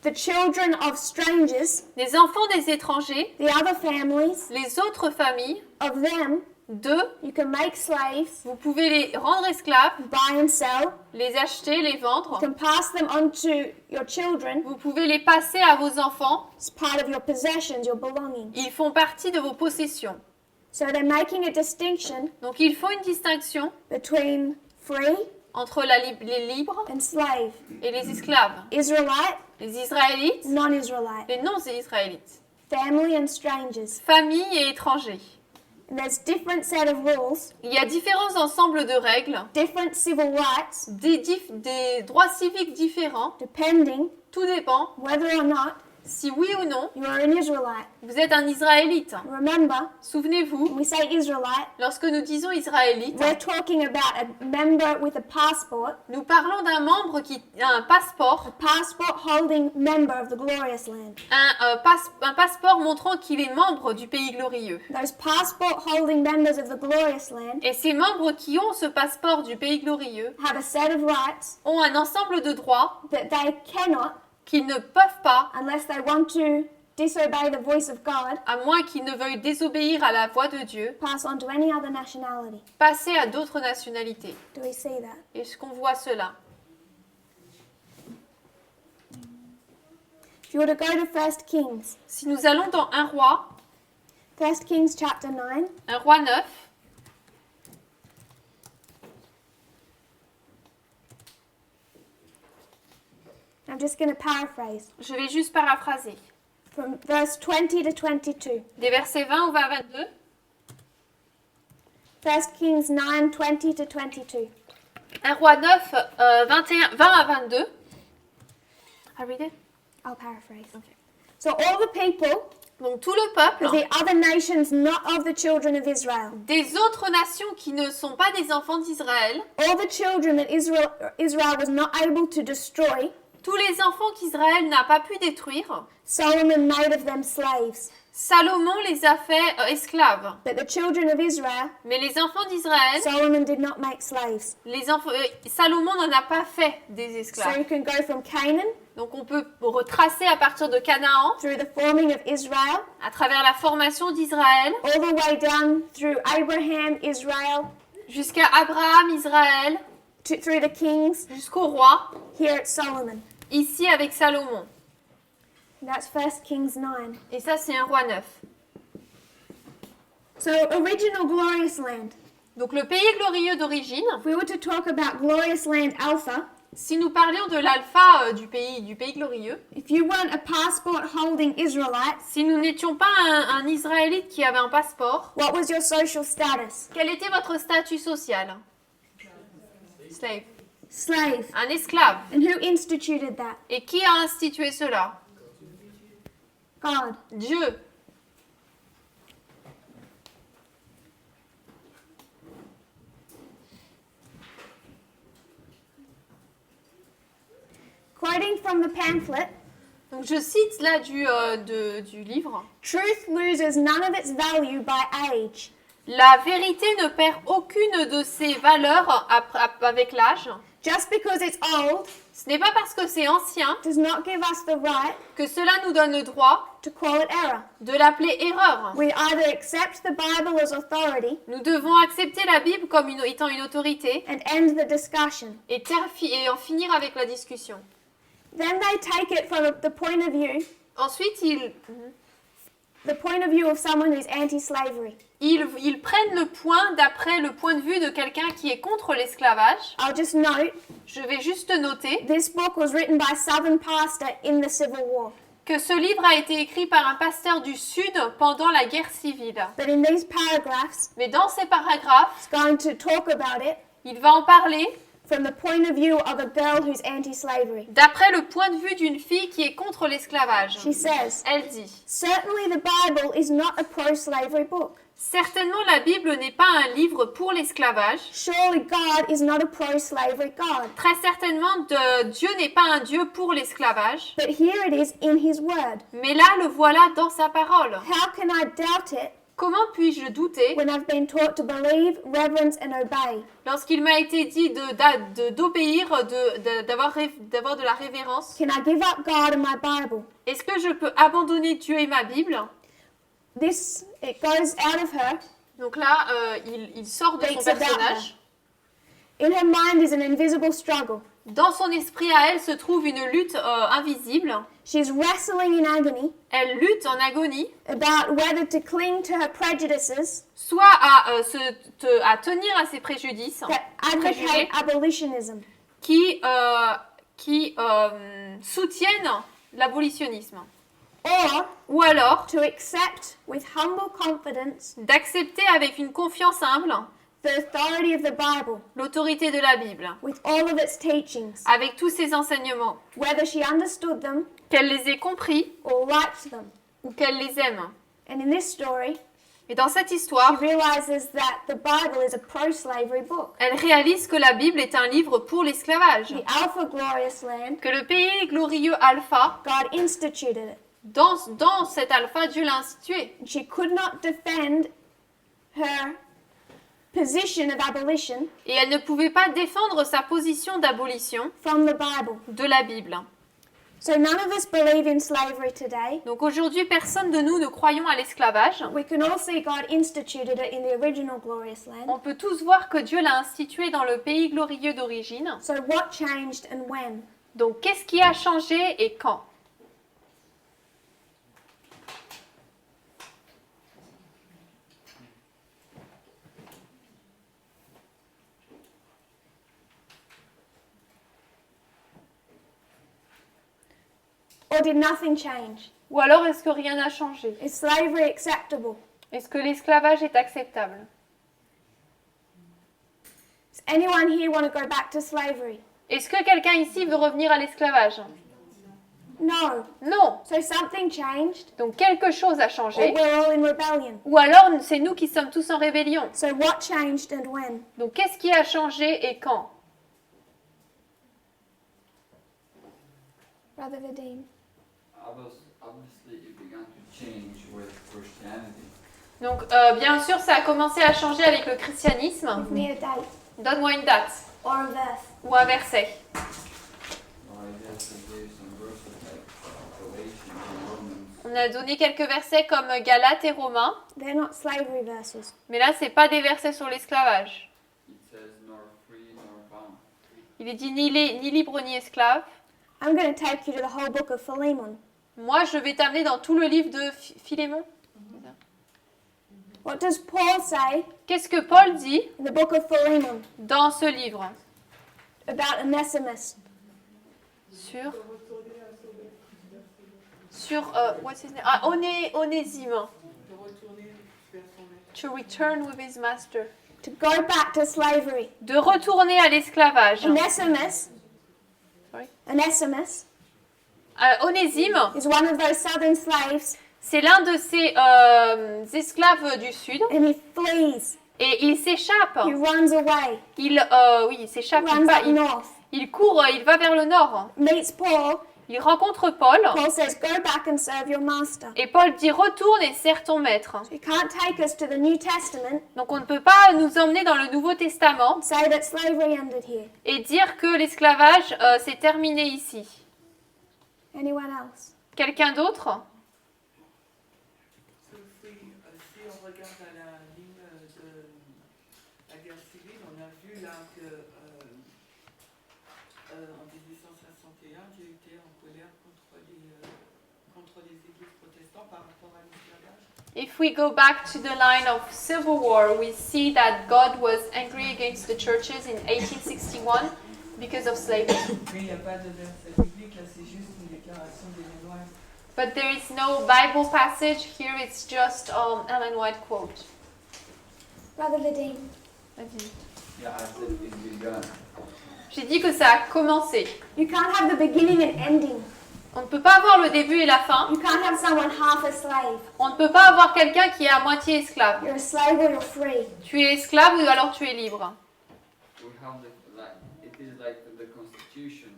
the children of strangers, les enfants des étrangers, the other families les autres familles, of them, d'eux, you can make slaves, vous pouvez les rendre esclaves, buy and sell. les acheter, les You vendre. can pass them on to your children Vous pouvez les passer à vos enfants. as part of your possessions, your belongings. Ils font partie de vos possessions. So they're making a distinction Donc il faut une distinction between free entre les libres and slave, et les esclaves. Israelite, Les Israélites, non-Israelite, les non-Israélites. family and strangers. Familles et étrangers. And there's different set of rules, Il y a différents ensembles de règles, different civil rights, des droits civiques différents. depending Tout dépend whether or not si oui ou non you are an Israelite. vous êtes un Israélite. Remember, Souvenez-vous, when we say Israelite, lorsque nous disons Israélite, we're talking about a member with a passport nous parlons d'un membre qui a un passeport, holding member of the glorious land. un passeport montrant qu'il est membre du pays glorieux. Those passport holding members of the glorious land Et ces membres qui ont ce passeport du pays glorieux have a set of rights ont un ensemble de droits that they cannot, qu'ils ne peuvent pas, unless they want to disobey the voice of God, à moins qu'ils ne veuillent désobéir à la voix de Dieu, pass on to any other nationality. passer à d'autres nationalités. Do we see that? Est-ce qu'on voit cela? If you were to go to 1 Kings, Si nous allons dans 1 roi, 1 Kings chapter 9, 1 roi 9, I'm just going to paraphrase je vais juste paraphraser. from verse 20 to 22. Des versets 20 au 22. 1 Kings 9, 20 to 22. 1 roi 9, 20 à 22. I read it? I'll paraphrase. Okay. So all the people Donc tout le peuple the other nations not of the children of Israel. des autres nations qui ne sont pas des enfants d'Israël, All the children that Israel was not able to destroy, tous les enfants qu'Israël n'a pas pu détruire, Solomon made of them slaves. Salomon les a fait esclaves. But the children of Israel, Mais les enfants d'Israël, Solomon did not make slaves. Salomon n'en a pas fait des So esclaves. you can go from Canaan Donc on peut retracer à partir de Canaan, through the forming of Israel, à travers la formation d'Israël, all the way down through Abraham, Israel, jusqu'à Abraham, Israël, through the kings, jusqu'au roi, here at Solomon. ici avec Salomon. And that's 1 Kings 9. Et ça, c'est un roi neuf. So original glorious land. Donc le pays glorieux d'origine, If we were to talk about glorious land alpha, si nous parlions de l'alpha du pays glorieux, if you weren't a passport holding Israelite, si nous n'étions pas un Israélite qui avait un passeport, what was your social status? quel était votre statut social? Slave. Slave. Un esclave. And who instituted that? Et qui a institué cela? God. Dieu. Quoting from the pamphlet, Donc je cite là du livre. truth loses none of its value by age. La vérité ne perd aucune de ses valeurs avec l'âge. Just because it's old Ce n'est pas parce que c'est ancien does not give us the right que cela nous donne le droit to call it error. de l'appeler erreur. We either accept the Bible as authority Nous devons accepter la Bible comme étant une autorité and end the discussion. et en finir avec la discussion. Then they take it from the point of view Ensuite, of someone who's anti-slavery. ils prennent le point d'après le point de vue de quelqu'un qui est contre l'esclavage. I'll just note, Je vais juste noter this book was written by a Southern pastor in the Civil War. que ce livre a été écrit par un pasteur du Sud pendant la guerre civile. But in these paragraphs, Mais dans ces paragraphes, it's going to talk about it il va en parler from the point of view of a girl who's anti-slavery. d'après le point de vue d'une fille qui est contre l'esclavage. She says, Elle dit, certainly the Bible is not a pro-slavery book. certainement la Bible n'est pas un livre pour l'esclavage. Surely God is not a pro-slavery God. Très certainement, Dieu n'est pas un Dieu pour l'esclavage. But here it is in His Word. Mais là, le voilà dans sa parole. How can I doubt it Comment puis-je douter when I've been taught to believe, reverence and obey? lorsqu'il m'a été dit d'obéir, d'avoir de la révérence? Can I give up God and my Bible? Est-ce que je peux abandonner Dieu et ma Bible? It goes out of her. Donc là, il sort de son Takes a personnage. In her mind is an invisible struggle. Dans son esprit à elle se trouve une lutte invisible. She's wrestling in agony Elle lutte en agonie, about whether to cling to her prejudices soit à tenir à ses préjudices that advocate abolitionism, qui soutiennent l'abolitionnisme. Ou alors to accept with humble confidence d'accepter avec une confiance humble the authority of the Bible l'autorité de la Bible, with all of its teachings, avec tous ses enseignements, whether she understood them qu'elle les ait compris or liked them. ou qu'elle les aime. And in this story, Et dans cette she histoire, realizes that the Bible is a pro-slavery book. elle réalise que la Bible est un livre pour l'esclavage, The Alpha Glorious Land, que le pays glorieux Alpha, God instituted it. dans cet Alpha, Dieu l'a institué. She could not defend her position of abolition Et elle ne pouvait pas défendre sa position d'abolition from the Bible. de la Bible. So none of us believe in slavery today. Donc aujourd'hui, personne de nous ne croyons à l'esclavage. We can all see God instituted it in the original glorious land. On peut tous voir que Dieu l'a institué dans le pays glorieux d'origine. So what changed and when? Donc qu'est-ce qui a changé et quand? Or did nothing change? Ou alors est-ce que rien n'a changé? Is slavery acceptable? Est-ce que l'esclavage est acceptable? Does anyone here want to go back to slavery? Est-ce que quelqu'un ici veut revenir à l'esclavage? No. Non. So something changed, Donc quelque chose a or changé. we're all in rebellion. Ou alors c'est nous qui sommes tous en rébellion. So what changed and when? Donc qu'est-ce qui a changé et quand? Brother Vadim. Obviously, it began to change with Christianity. Donc bien sûr ça a commencé à changer avec le christianisme. Give me a date Donne-moi une date or a verse. ou un verset. Well, I guess I gave some verses like Galatians and Romans. On a donné quelques versets comme Galates et Romains. They're not slavery verses. Mais là c'est pas des versets sur l'esclavage. It says, nor free nor bond. Il est dit ni libre ni esclave. I'm going to take you to the whole book of Philemon. Moi je vais t'amener dans tout le livre de Philémon. What does Paul say Qu'est-ce que Paul dit in the book of Philemon dans ce livre about Onesimus? Sur what's his name? Ah, Onésime. De retourner vers son maître. To return with his master. To go back to slavery. De retourner à l'esclavage. Onesimus. Sorry? Onesimus Onésime, is one of those southern slaves, c'est l'un de ces esclaves du sud and he flees. et il s'échappe. He runs away. Il s'échappe. Runs up north. Il court, il va vers le nord. Meets Paul. Il rencontre Paul Paul says, "Go back and serve your master." et Paul dit retourne et sers ton maître. You can't take us to the New Testament Donc on ne peut pas nous emmener dans le Nouveau Testament and say that slavery ended here. et dire que l'esclavage s'est terminé ici. Anyone else? Quelqu'un d'autre? Si on regarde à la ligne de la guerre civile, on a vu là que en 1861, Dieu était en colère contre les églises protestantes par rapport à l'esclavage. If we go back to the line of civil war, we see that God was angry against the churches in 1861 because of slavery. Mais il n'y a pas de verset biblique, là c'est juste une déclaration d'Ellen White. But there is no Bible passage here, it's just Ellen White quote. Brother Vadim. Yeah, I said it began. J'ai dit que ça a commencé. You can't have the beginning and ending. On ne peut pas avoir le début et la fin. You can't have someone half a slave. On ne peut pas avoir quelqu'un qui est à moitié esclave. You're a slave or you're free. Tu es esclave ou alors tu es libre. We have it is like the Constitution.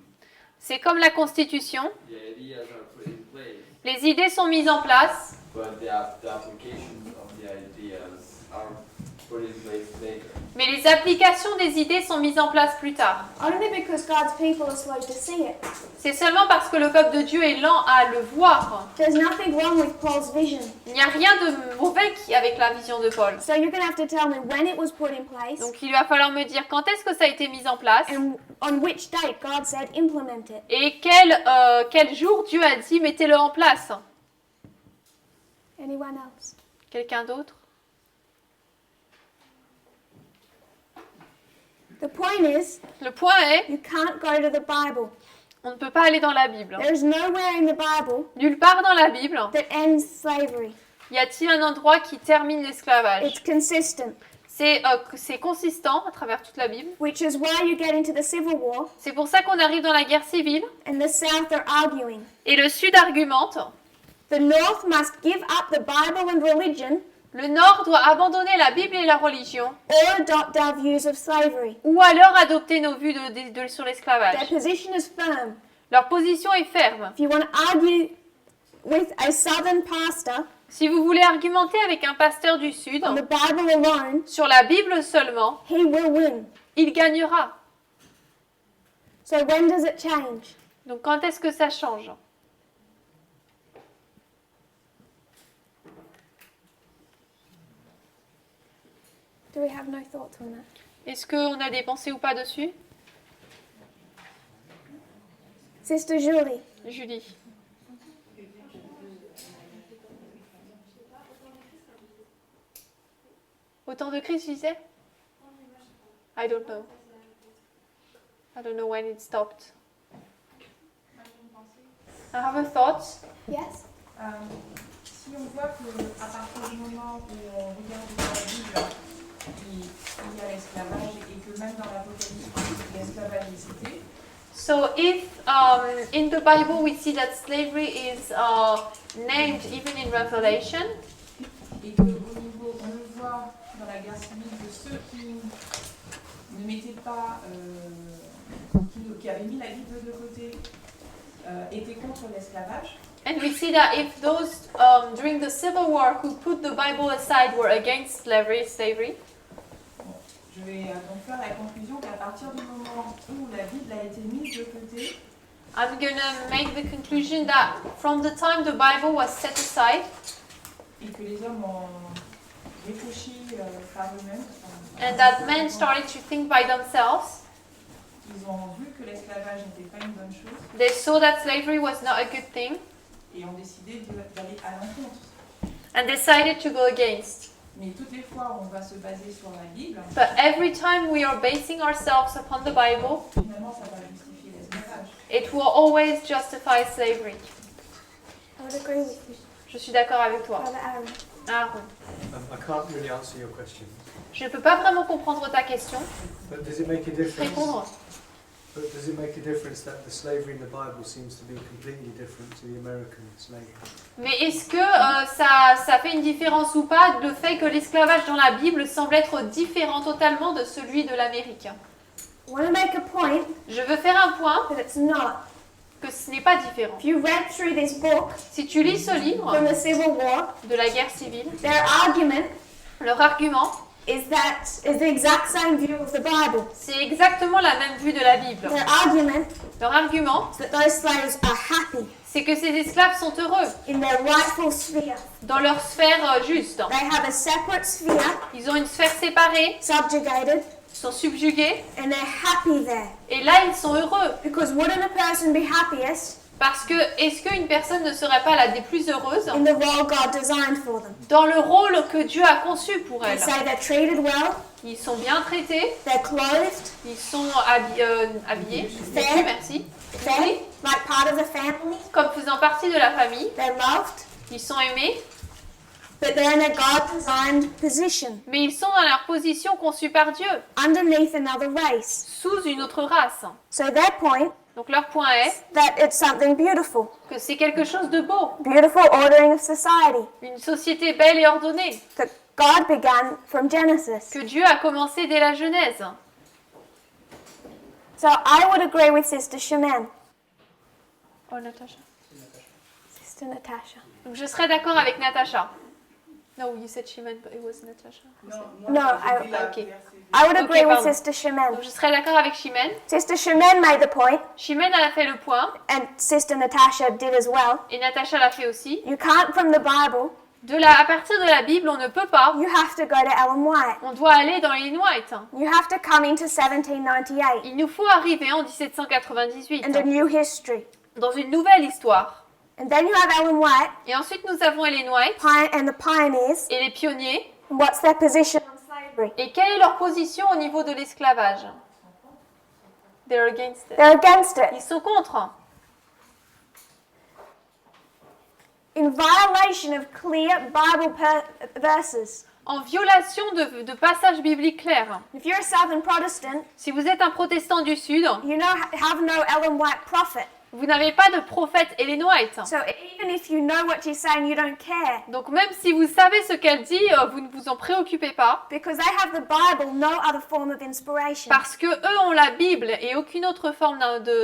C'est comme la Constitution. The ideas are put in place, Les idées sont mises en place, but the applications of the ideas are put in place later. mais les applications des idées sont mises en place plus tard. Only because God's people are slow to see it. C'est seulement parce que le peuple de Dieu est lent à le voir. There's nothing wrong with Paul's vision. Il n'y a rien de mauvais avec la vision de Paul. So you're going to have to tell me when it was put in place Donc il va falloir me dire quand est-ce que ça a été mis en place and on which date God said implement it. et quel jour Dieu a dit mettez-le en place. Anyone else? Quelqu'un d'autre? The point is, Le point est, you can't go to the Bible. on ne peut pas aller dans la Bible. There is nowhere in the Bible Nulle part dans la Bible, that ends slavery. y a-t-il un endroit qui termine l'esclavage. It's consistent, C'est consistant à travers toute la Bible. which is why you get into the Civil War C'est pour ça qu'on arrive dans la guerre civile and the South are arguing. et le Sud argumente. The North must give up the Bible and religion Le Nord doit abandonner la Bible et la religion or adopt our views of slavery. ou alors adopter nos vues sur Their l'esclavage. position is firm. Leur position est ferme. If you want to argue with a Southern pastor Si vous voulez argumenter avec un pasteur du Sud on the Bible alone, sur la Bible seulement, he will win. il gagnera. So when does it change? Donc quand est-ce que ça change? Do we have no thoughts on that? Est-ce qu'on a des pensées ou pas dessus? Sister Julie. Julie. Au temps de Christ, je disais? I don't know. I don't know when it stopped. I have a thought. Yes? Si on voit qu'à partir du moment où on regarde dans la Bible, il y a l'esclavage et que même dans l'Apocalypse, l'esclavage est cité, So if in the Bible we see that slavery is named even in Revelation, Et qu'au niveau, on le voit dans la guerre civile, que ceux qui ne mettaient pas, qui avaient mis la Bible de côté, étaient contre l'esclavage. and we see that if those during the Civil War who put the Bible aside were against slavery, Je vais donc faire la conclusion qu'à partir du moment où la Bible a été mise de côté, I'm gonna make the conclusion that from the time the Bible was set aside et que les hommes ont réfléchi par eux-mêmes, and that men started to think by themselves, ils ont vu que l'esclavage n'était pas une bonne chose they saw that slavery was not a good thing et ont décidé d'aller à l'encontre. and decided to go against. Mais toutes les fois où on va se baser sur la Bible, But every time we are basing ourselves upon the Bible, finalement ça va justifier l'esclavage. it will always justify slavery. I would agree with you, Je suis d'accord avec toi. Brother Aaron. Aaron. I can't really answer your question. Je ne peux pas vraiment comprendre ta question. But does it make a difference? Répondre. But does it make a difference that the slavery in the Bible seems to be completely different to the American slavery? Mais est-ce que ça fait une différence ou pas le fait que l'esclavage dans la Bible semble être différent totalement de celui de l'Amérique? I want to make a point Je veux faire un point that it's not. que ce n'est pas différent. If you read through this book Si tu lis ce livre from the Civil War, de la guerre civile, their argument leur argument, is the exact same view of the Bible. c'est exactement la même vue de la Bible. Their argument Leur argument, is that those slaves are happy c'est que ces esclaves sont heureux in their rightful sphere. dans leur sphère juste. They have a separate sphere, Ils ont une sphère séparée, subjugated, ils sont subjugués, and they're happy there. et là ils sont heureux. Because wouldn't a person be happiest Parce que, est-ce qu'une personne ne serait pas la des plus heureuses in the role God designed for them? dans le rôle que Dieu a conçu pour They elle? say they're treated well, Ils sont bien traités, they're clothed, ils sont habillés, vêtus, merci, they're like part of the family, comme faisant partie de la famille, they're loved, ils sont aimés, but they're in a God-designed position mais ils sont dans leur position conçue par Dieu, underneath another race. sous une autre race. So their point Donc leur point est that it's something beautiful, que c'est quelque chose de beau, beautiful ordering of society une société belle et ordonnée, that God began from Genesis. que Dieu a commencé dès la Genèse. So I would agree with Sister Shemin. Oh, Natasha. Sister Natasha. Donc je serais d'accord avec Natasha. No, you said Shimon, but it was Natasha. No, okay. I would agree with pardon. Sister Shemin. Donc je serais d'accord avec Shimon. Sister Shemin made the point, Shimon elle a fait le point, and Sister Natasha did as well. et Natasha l'a fait aussi. You can't from the Bible. À partir de la Bible, on ne peut pas. You have to go to Ellen White. On doit aller dans Ellen White. You have to come into 1798 Il nous faut arriver en 1798, and a new history. dans une nouvelle histoire. And then you have Ellen White Et ensuite, nous avons Ellen White and the pioneers. et les pionniers. And what's their position on slavery? Et quelle est leur position au niveau de l'esclavage? They're against it. They're against it. Ils sont contre. In violation of clear Bible verses. En violation de passages bibliques clairs. If you're a Southern Protestant, Si vous êtes un protestant du Sud, you have no Ellen White prophet. vous n'avez pas de prophète Ellen White. So even if you know what she's saying, you don't care. Donc même si vous savez ce qu'elle dit, vous ne vous en préoccupez pas. Because they have the Bible, no other form of inspiration. Parce que eux ont la Bible et aucune autre forme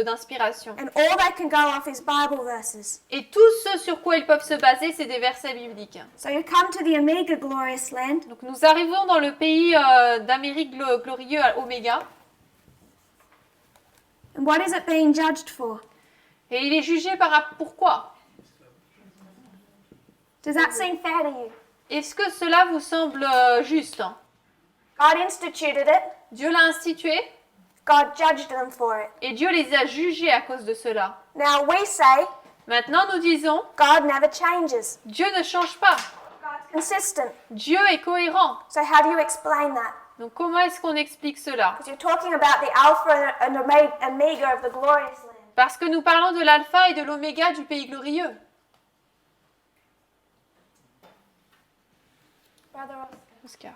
d'inspiration. And all they can go off is Bible verses. Et tout ce sur quoi ils peuvent se baser, c'est des versets bibliques. So you come to the Omega glorious land. Donc nous arrivons dans le pays d'Amérique glorieux Oméga. And what is it being judged for? Et il est jugé pourquoi? Does that seem fair to you? Est-ce que cela vous semble juste? God instituted it. Dieu l'a institué God judged them for it. et Dieu les a jugés à cause de cela. Now we say Maintenant nous disons, God never changes. Dieu ne change pas. God's consistent. Dieu est cohérent. So how do you explain that? Donc comment est-ce qu'on explique cela? Because you're talking about the Alpha and Omega of the glorious land. Parce que nous parlons de l'alpha et de l'oméga du pays glorieux. Oscar.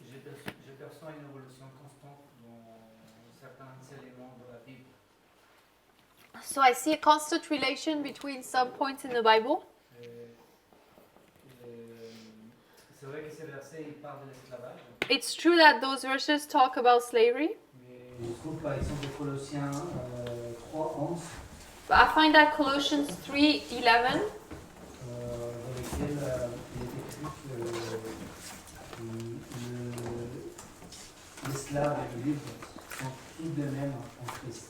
Je perçois une évolution constante dans certains éléments de la Bible. So I see a constant relation between some points in the Bible. C'est vrai que ces versets ils parlent de l'esclavage, It's true that those verses talk about slavery. mais je trouve par exemple Colossiens 3:11 But I find that Colossians 3:11, dans lequel il est écrit que l'esclave et le libre sont tous de même en Christ.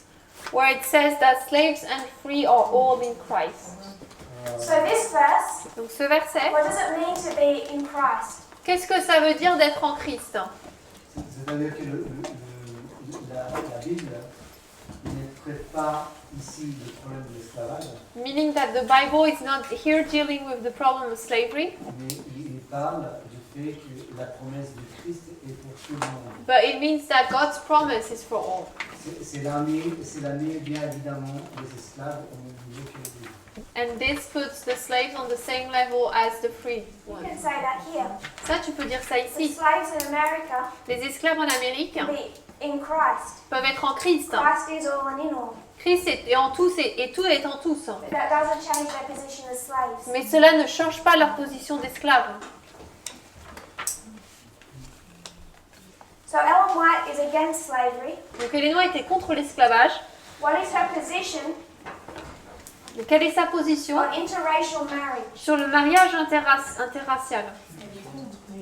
where it says that slaves and free are all in Christ. So this verse, Donc ce verset, what does it mean to be in Christ? qu'est-ce que ça veut dire d'être en Christ? C'est-à-dire que la Bible ne traite pas ici le problème de l'esclavage, Meaning that the Bible is not here dealing with the problem of slavery, mais il parle du fait que la promesse du Christ est pour tout le monde. but it means that God's promise is for all. C'est l'année bien évidemment des esclaves au même niveau que les libres. And this puts the slaves on the same level as the free You ones. can say that here. Ça, tu peux dire ça The ici. slaves in America Les esclaves en Amérique be in Christ. peuvent être en Christ. Christ is all and in all. Christ est en tous et tout est en tous. But that doesn't change their position as slaves. Mais cela ne change pas leur position d'esclaves. So Ellen White is against slavery. Donc Ellen White était contre l'esclavage. What is her position Donc, quelle est sa position on interracial marriage? sur le mariage interracial?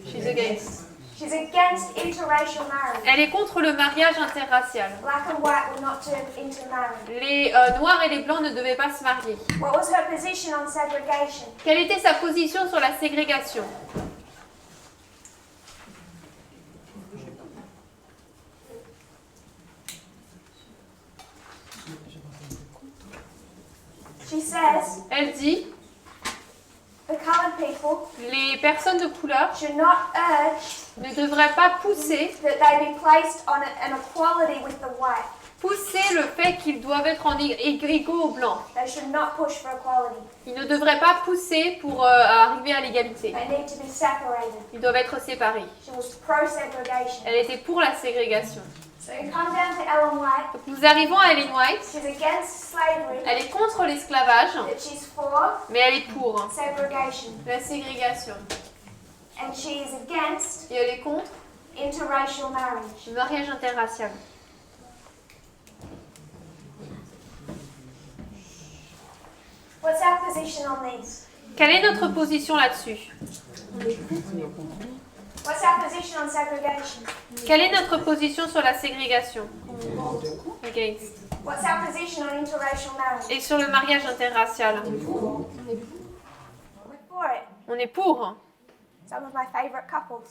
She's against. She's against interracial marriage. Elle est contre le mariage interracial. Black and white were not to intermarry. Les noirs et les blancs ne devaient pas se marier. What was her position on segregation? Quelle était sa position sur la ségrégation? She says Elle dit, the colored people les personnes de couleur should not urge ne devraient pas pousser that they be placed on an equality with the white. le fait qu'ils doivent être en égaux aux blancs. They should not push for equality. Ils ne devraient pas pousser pour arriver à l'égalité. They need to be separated. Ils doivent être séparés. She was pro-segregation. Elle était pour la ségrégation. So you come down to Ellen White. Donc nous arrivons à Ellen White. She's against slavery, Elle est contre l'esclavage, but she's for mais elle est pour segregation. la ségrégation. And she is against Et elle est contre interracial marriage. le mariage interracial. What's our position on these? Quelle est notre position là-dessus? What's our position on segregation? Quelle est notre position sur la ségrégation? Against. What's our position on interracial marriage? Et sur le mariage interracial? We're for it. On est pour. Some of my favorite couples.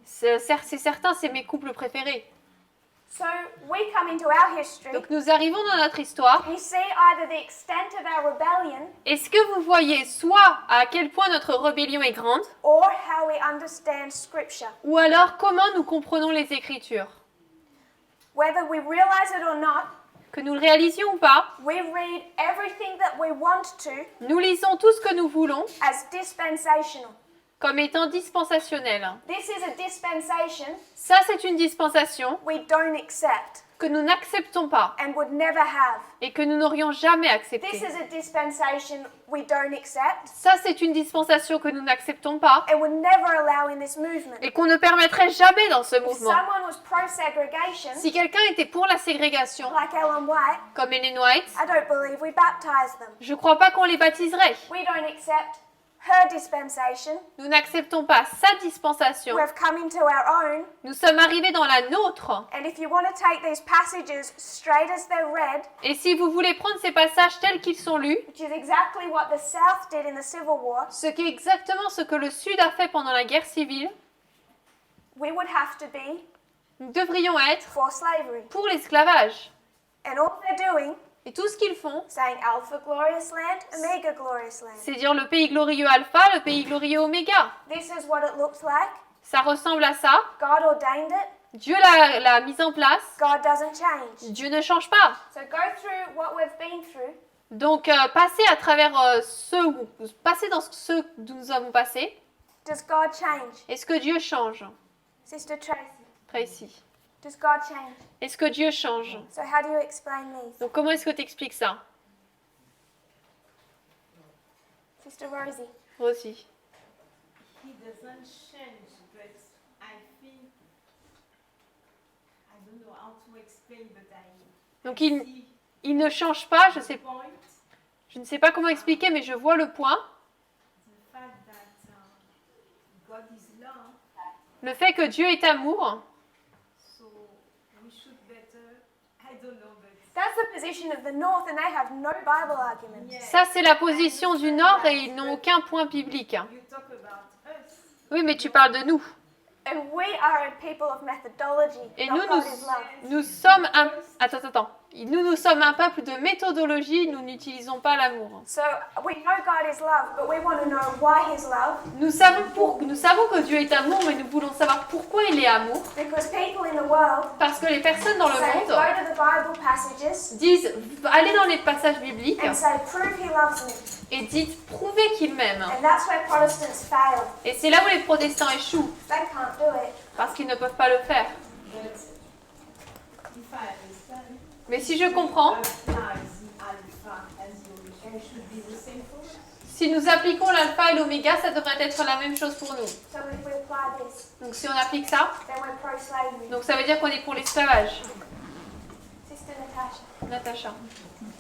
C'est certain, c'est mes couples préférés. So we come into our history. Donc nous arrivons dans notre histoire. We see either the extent of our rebellion Est-ce que vous voyez soit à quel point notre rébellion est grande, or how we understand Scripture. ou alors comment nous comprenons les Écritures? Whether we realize it or not, Que nous le réalisions ou pas, we read everything that we want to nous lisons tout ce que nous voulons as dispensational. comme étant dispensationnel. This is a dispensation Ça, c'est une dispensation we don't accept que nous n'acceptons pas and would never have. et que nous n'aurions jamais This acceptée. is a dispensation we don't accept Ça, c'est une dispensation que nous n'acceptons pas and would never allow in this movement. et qu'on ne permettrait jamais dans ce If mouvement. someone was pro-segregation, Si quelqu'un était pour la ségrégation, like Ellen White, comme Ellen White, I don't believe we baptize them. je ne crois pas qu'on les baptiserait. We don't accept her dispensation. Nous n'acceptons pas sa dispensation. We have come into our own. Nous sommes arrivés dans la nôtre. And if you want to take these passages straight as they're read, Et si vous voulez prendre ces passages tels qu'ils sont lus, which is exactly what the South did in the Civil War, ce qui est exactement ce que le Sud a fait pendant la guerre civile, we would have to be nous devrions être for slavery. pour l'esclavage. And all they're doing, Et tout ce qu'ils font, saying Alpha Glorious Land, Omega Glorious Land. c'est dire le pays glorieux alpha, le pays glorieux oméga. This is what it looks like. Ça ressemble à ça. God ordained it. Dieu l'a mise en place. God doesn't change. Dieu ne change pas. So go through what we've been through. Donc, passez à travers passez dans ce que nous avons passé. Does God change? Est-ce que Dieu change? Sister Tracy, Tracy. does God change? Est-ce que Dieu change? So how do you explain these? Donc, comment est-ce que tu expliques ça? Sister Rosie. Rosie. He doesn't change, but I think I don't know how to explain, but Donc see il ne change pas, the point, je ne sais pas comment expliquer, mais je vois le point. the fact that God is love, Le fait que Dieu est amour, so we should better, I don't know, but That's the position of the North, and they have no Bible arguments. yeah, ça c'est la position du Nord et ils n'ont aucun point biblique. you talk about us. Oui, mais tu parles de nous. And we are a people of methodology, Et not nous, God is love. nous sommes un... Attends. Nous sommes un peuple de méthodologie, nous n'utilisons pas l'amour. So we know God is love, but we want to know why He's love. Nous savons que Dieu est amour, mais nous voulons savoir pourquoi il est amour. Because people in the world Parce que les personnes dans le say, monde go to the Bible passages disent, allez dans les passages bibliques and say, prove He loves me. et dites, prouvez qu'il m'aime. And that's where Protestants fail. Et c'est là où les protestants échouent, They can't do it. parce qu'ils ne peuvent pas le faire. But if I understand, Mais si je comprends, apply the alpha and the omega should be the same for us. si nous appliquons l'alpha et l'oméga, ça devrait être la même chose pour nous. So if we apply this, Donc si on applique ça, then we're pro-slavery. donc ça veut dire qu'on est pour l'esclavage. Sister Natasha. Natacha.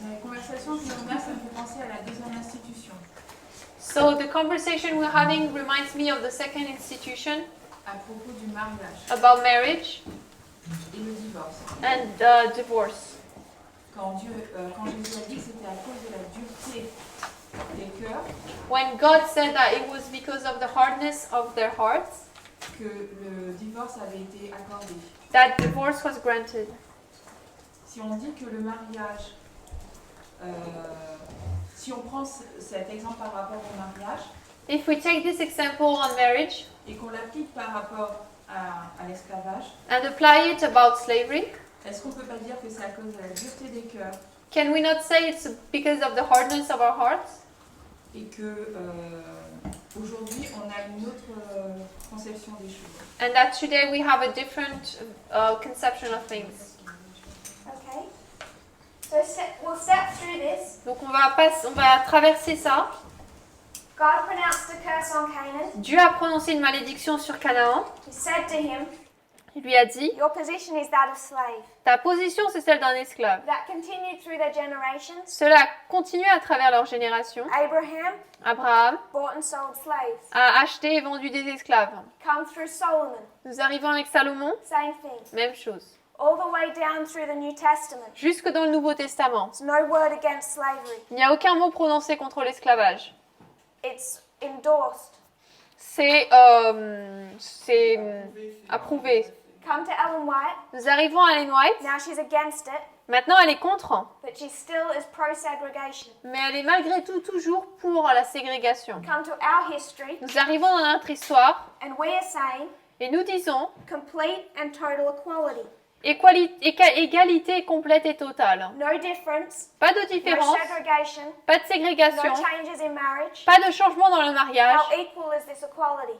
La conversation que l'on a, ça me fait penser à la deuxième institution, So the conversation we're having reminds me of the second institution à propos du mariage about marriage et le divorce. and divorce. Quand Jésus a dit que c'était à cause de la dureté des cœurs When God said that it was because of the hardness of their hearts que le divorce avait été accordé. that divorce was granted. Si on dit que le mariage, si on prend cet exemple par rapport au mariage If we take this example on marriage et qu'on l'applique par rapport à l'esclavage, and apply it about slavery, est-ce qu'on ne peut pas dire que c'est à cause de la dureté des cœurs can we not say it's because of the hardness of our hearts? et que aujourd'hui on a une autre conception des choses? And that today we have a different conception of things. Okay. So we'll step through this. Donc on va traverser ça. God pronounced a curse on Canaan. Dieu a prononcé une malédiction sur Canaan. He said to him, Il lui a dit, your position is that of slave. ta position c'est celle d'un esclave. That continued through their generations. Cela a continué à travers leurs générations. Abraham Abraham bought and sold slaves. a acheté et vendu des esclaves. Come through Solomon, Nous arrivons avec Salomon, same thing. même chose. All the way down through the New Testament. Jusque dans le Nouveau Testament. There's no word against slavery. Il n'y a aucun mot prononcé contre l'esclavage. It's endorsed. C'est approuvé. Come to Ellen White. Nous arrivons à Ellen White. Now she's against it, Maintenant, elle est contre. but she still is pro-segregation. Mais elle est malgré tout toujours pour la ségrégation. Come to our history, Nous arrivons dans notre histoire and we are saying et nous disons complete and total equality. égalité complète et totale. No difference, Pas de no différence, segregation, pas de no ségrégation, changes in marriage. pas de changement dans le mariage. How equal is this equality?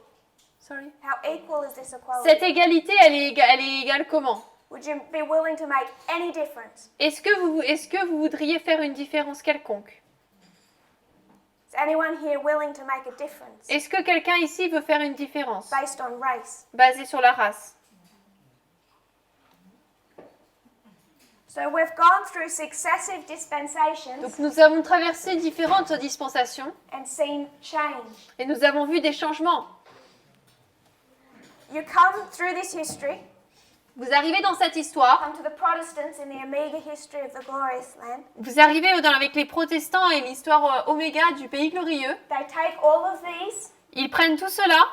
Sorry. How equal is this equality? Cette égalité, elle est égale comment? Would you be willing to make any difference? Est-ce que vous voudriez faire une différence quelconque? Is anyone here willing to make a difference Est-ce que quelqu'un ici veut faire une différence based on race? basée sur la race? So we've gone through successive dispensations Donc nous avons traversé différentes dispensations and seen change. et nous avons vu des changements. You come through this history, Vous arrivez dans cette histoire, come to the Protestants in the Omega history of the glorious land. vous arrivez avec les protestants et l'histoire oméga du pays glorieux. They take all of these, Ils prennent tout cela,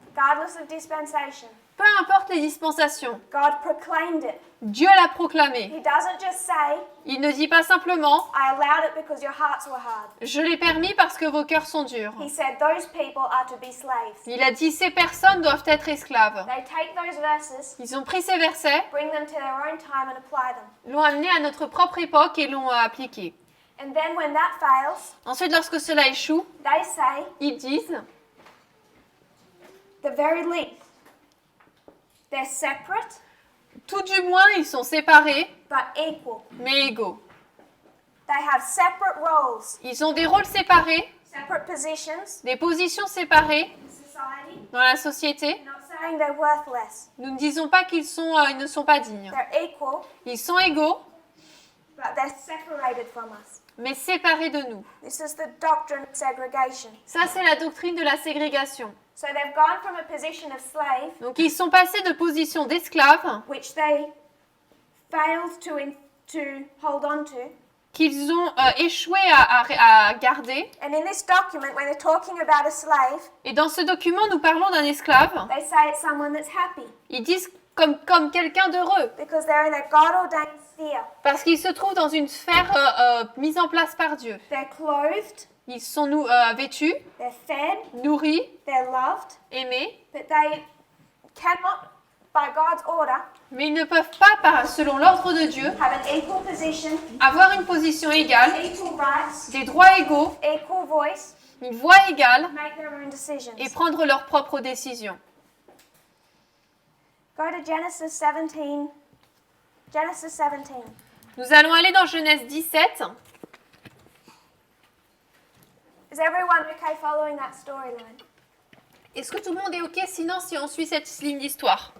regardless of dispensation. peu importe les dispensations. God proclaimed it. Dieu l'a proclamé. He doesn't just say, Il ne dit pas simplement I allowed it because your hearts were hard. « Je l'ai permis parce que vos cœurs sont durs He said those people are to be slaves. ». Il a dit « Ces personnes doivent être esclaves They take those verses, ». Ils ont pris ces versets, bring them to their own time and apply them. l'ont amené à notre propre époque et l'ont appliqué. And then when that fails, Ensuite, lorsque cela échoue, they say, ils disent the very least, they're separate tout du moins ils sont séparés but equal. mais égaux. They have separate roles, Ils ont des rôles séparés, separate positions des positions séparées in society. dans la société. We're not saying they're worthless. Nous ne disons pas qu'ils ils ne sont pas dignes. They're equal, Ils sont égaux, but they're separated from us. mais séparés de nous. This is the doctrine of segregation. Ça, c'est la doctrine de la ségrégation. So they've gone from a position of slave, Donc, ils sont passés de position d'esclaves which they failed to hold on to. qu'ils ont échoué à garder. And in this document, when they're talking about a slave, Et dans ce document, nous parlons d'un esclave. they say it's someone that's happy Ils disent comme quelqu'un d'heureux, because they're in a God-ordained sphere. parce qu'ils se trouvent dans une sphère mise en place par Dieu. They're clothed, Ils sont vêtus, they're fed, nourris, they're loved, aimés, but they cannot, by God's order, mais ils ne peuvent pas, selon l'ordre de Dieu, have an equal position, avoir une position égale, equal rights, des droits égaux, equal voice, une voix égale make their own decisions. et prendre leurs propres décisions. Go to Genesis 17. Genesis 17. Nous allons aller dans Genèse 17. Is everyone okay following that storyline? Est-ce que tout le monde est OK sinon si on suit cette ligne d'histoire?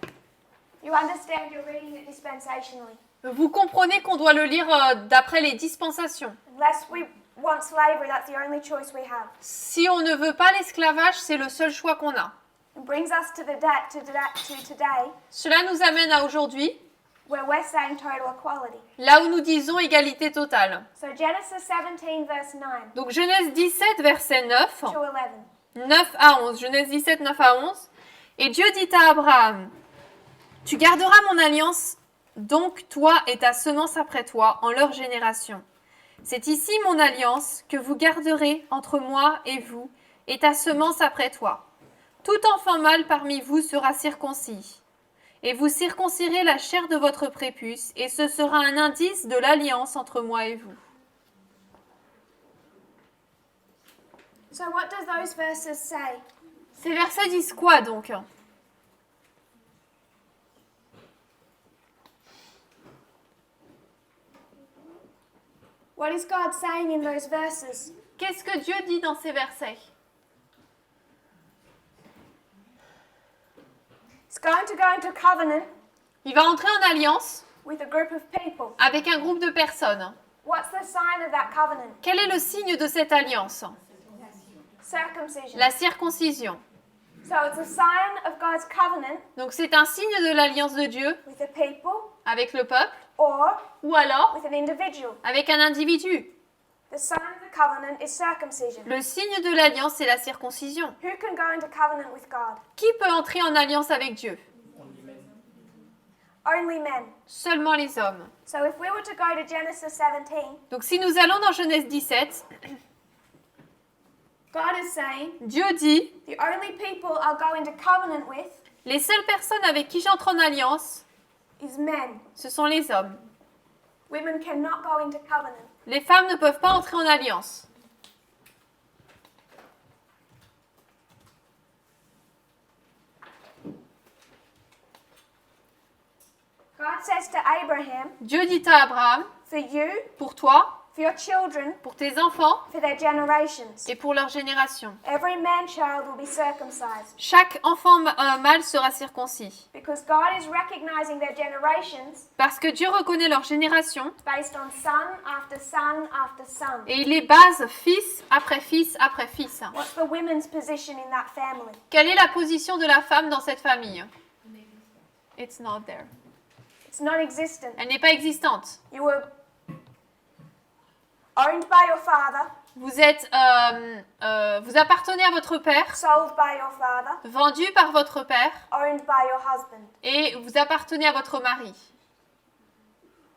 You understand you're reading it dispensationally. Vous comprenez qu'on doit le lire d'après les dispensations. Unless we want slavery, that's the only choice we have. Si on ne veut pas l'esclavage, c'est le seul choix qu'on a. It brings us to today, Cela nous amène à aujourd'hui, where we're saying total equality. là où nous disons égalité totale. So Genesis 17 verse 9 Donc Genèse 17, verset 9, to 11. 9 à 11. Genèse 17, 9 à 11. Et Dieu dit à Abraham, « Tu garderas mon alliance, donc toi et ta semence après toi, en leur génération. C'est ici mon alliance que vous garderez entre moi et vous, et ta semence après toi. Tout enfant mâle parmi vous sera circoncis. Et vous circoncirez la chair de votre prépuce, et ce sera un indice de l'alliance entre moi et vous. » So what does those verses say? Ces versets disent quoi donc? What is God saying in those verses? Qu'est-ce que Dieu dit dans ces versets? It's going to go into covenant Il va entrer en alliance with a group of people. avec un groupe de personnes. What's the sign of that covenant? Quel est le signe de cette alliance? Circumcision. La circoncision. So it's a sign of God's covenant Donc c'est un signe de l'alliance de Dieu with the people avec le peuple or ou alors with an individual. avec un individu. The sign of the covenant is circumcision. Le signe de l'alliance, c'est la circoncision. Who can go into covenant with God? Qui peut entrer en alliance avec Dieu? Only men. Seulement les hommes. So if we were to go to Genesis 17, Donc si nous allons dans Genèse 17, God is saying Dieu dit, the only people I'll go into covenant with les seules personnes avec qui j'entre en alliance, is men. ce sont les hommes. Women cannot go into covenant. Les femmes ne peuvent pas entrer en alliance. God says to Abraham, Dieu dit à Abraham, for you, pour toi, for your children, pour tes enfants for their generations, et pour leur génération. every man-child will be circumcised. Chaque enfant mâle sera circoncis. Because God is recognizing their generations Parce que Dieu reconnaît leur génération based on son after son after son. et il les base fils après fils après fils. What's the women's position in that family? Quelle est la position de la femme dans cette famille? It's not there. It's non-existent. Elle n'est pas existante. You were owned by your father, Vous appartenez à votre père, sold by your father, vendu par votre père owned by your husband. et vous appartenez à votre mari.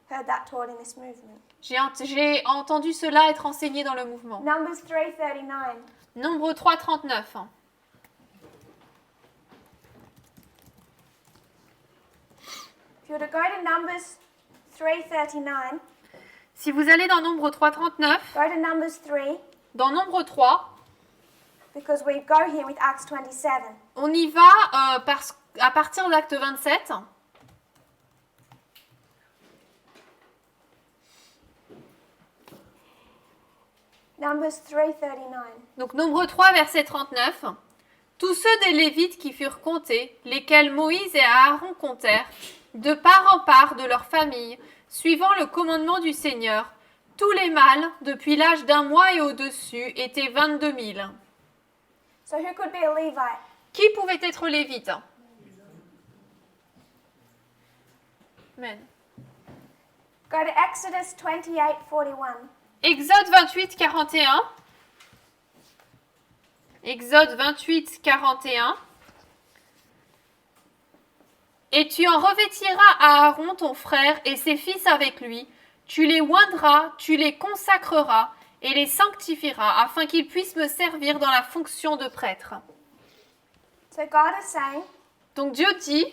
Heard that taught in this movement. J'ai entendu cela être enseigné dans le mouvement. Numbers 3:39. Nombre 3, 39. If you were to go to Numbers 3:39, Si vous allez dans Nombre 3, 39, go to Numbers 3 dans Nombre 3, because we go here with Acts 27. on y va à partir de l'acte 27. Numbers 3:39. Donc Nombre 3, verset 39. Tous ceux des Lévites qui furent comptés, lesquels Moïse et Aaron comptèrent, de part en part de leur famille, suivant le commandement du Seigneur, tous les mâles, depuis l'âge d'1 mois et au-dessus, étaient 22 000. So who could be a Levite? Qui pouvait être lévite? Amen. Go to Exodus 28:41. Exode 28, 41. Exode 28, 41. Et tu en revêtiras à Aaron ton frère et ses fils avec lui. Tu les oindras, tu les consacreras et les sanctifieras afin qu'ils puissent me servir dans la fonction de prêtre. So God is saying, Donc Dieu dit,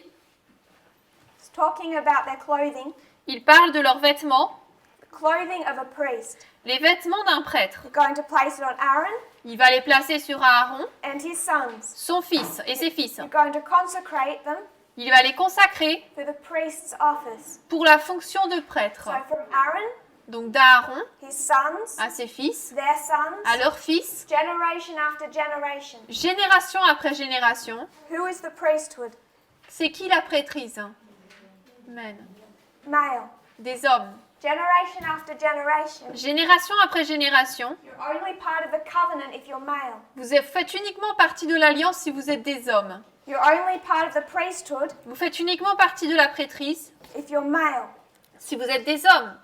He's talking about their clothing, il parle de leurs vêtements, the clothing of a priest. les vêtements d'un prêtre. You're going to place it on Aaron Il va les placer sur Aaron, and his sons. son fils et ses fils. You're going to consecrate them Il va les consacrer for the priest's office. pour la fonction de prêtre. So from Aaron, Donc d'Aaron his sons, à ses fils, their sons, à leurs fils, generation after generation. génération après génération. Who is the priesthood? C'est qui la prêtrise? Amen. Male. Des hommes. Generation after generation. Génération après génération. You're only part of the covenant if you're male. Vous faites uniquement partie de l'alliance si vous êtes des hommes. You're only part of the priesthood Vous faites uniquement partie de la prêtrise if you're male. si vous êtes des hommes.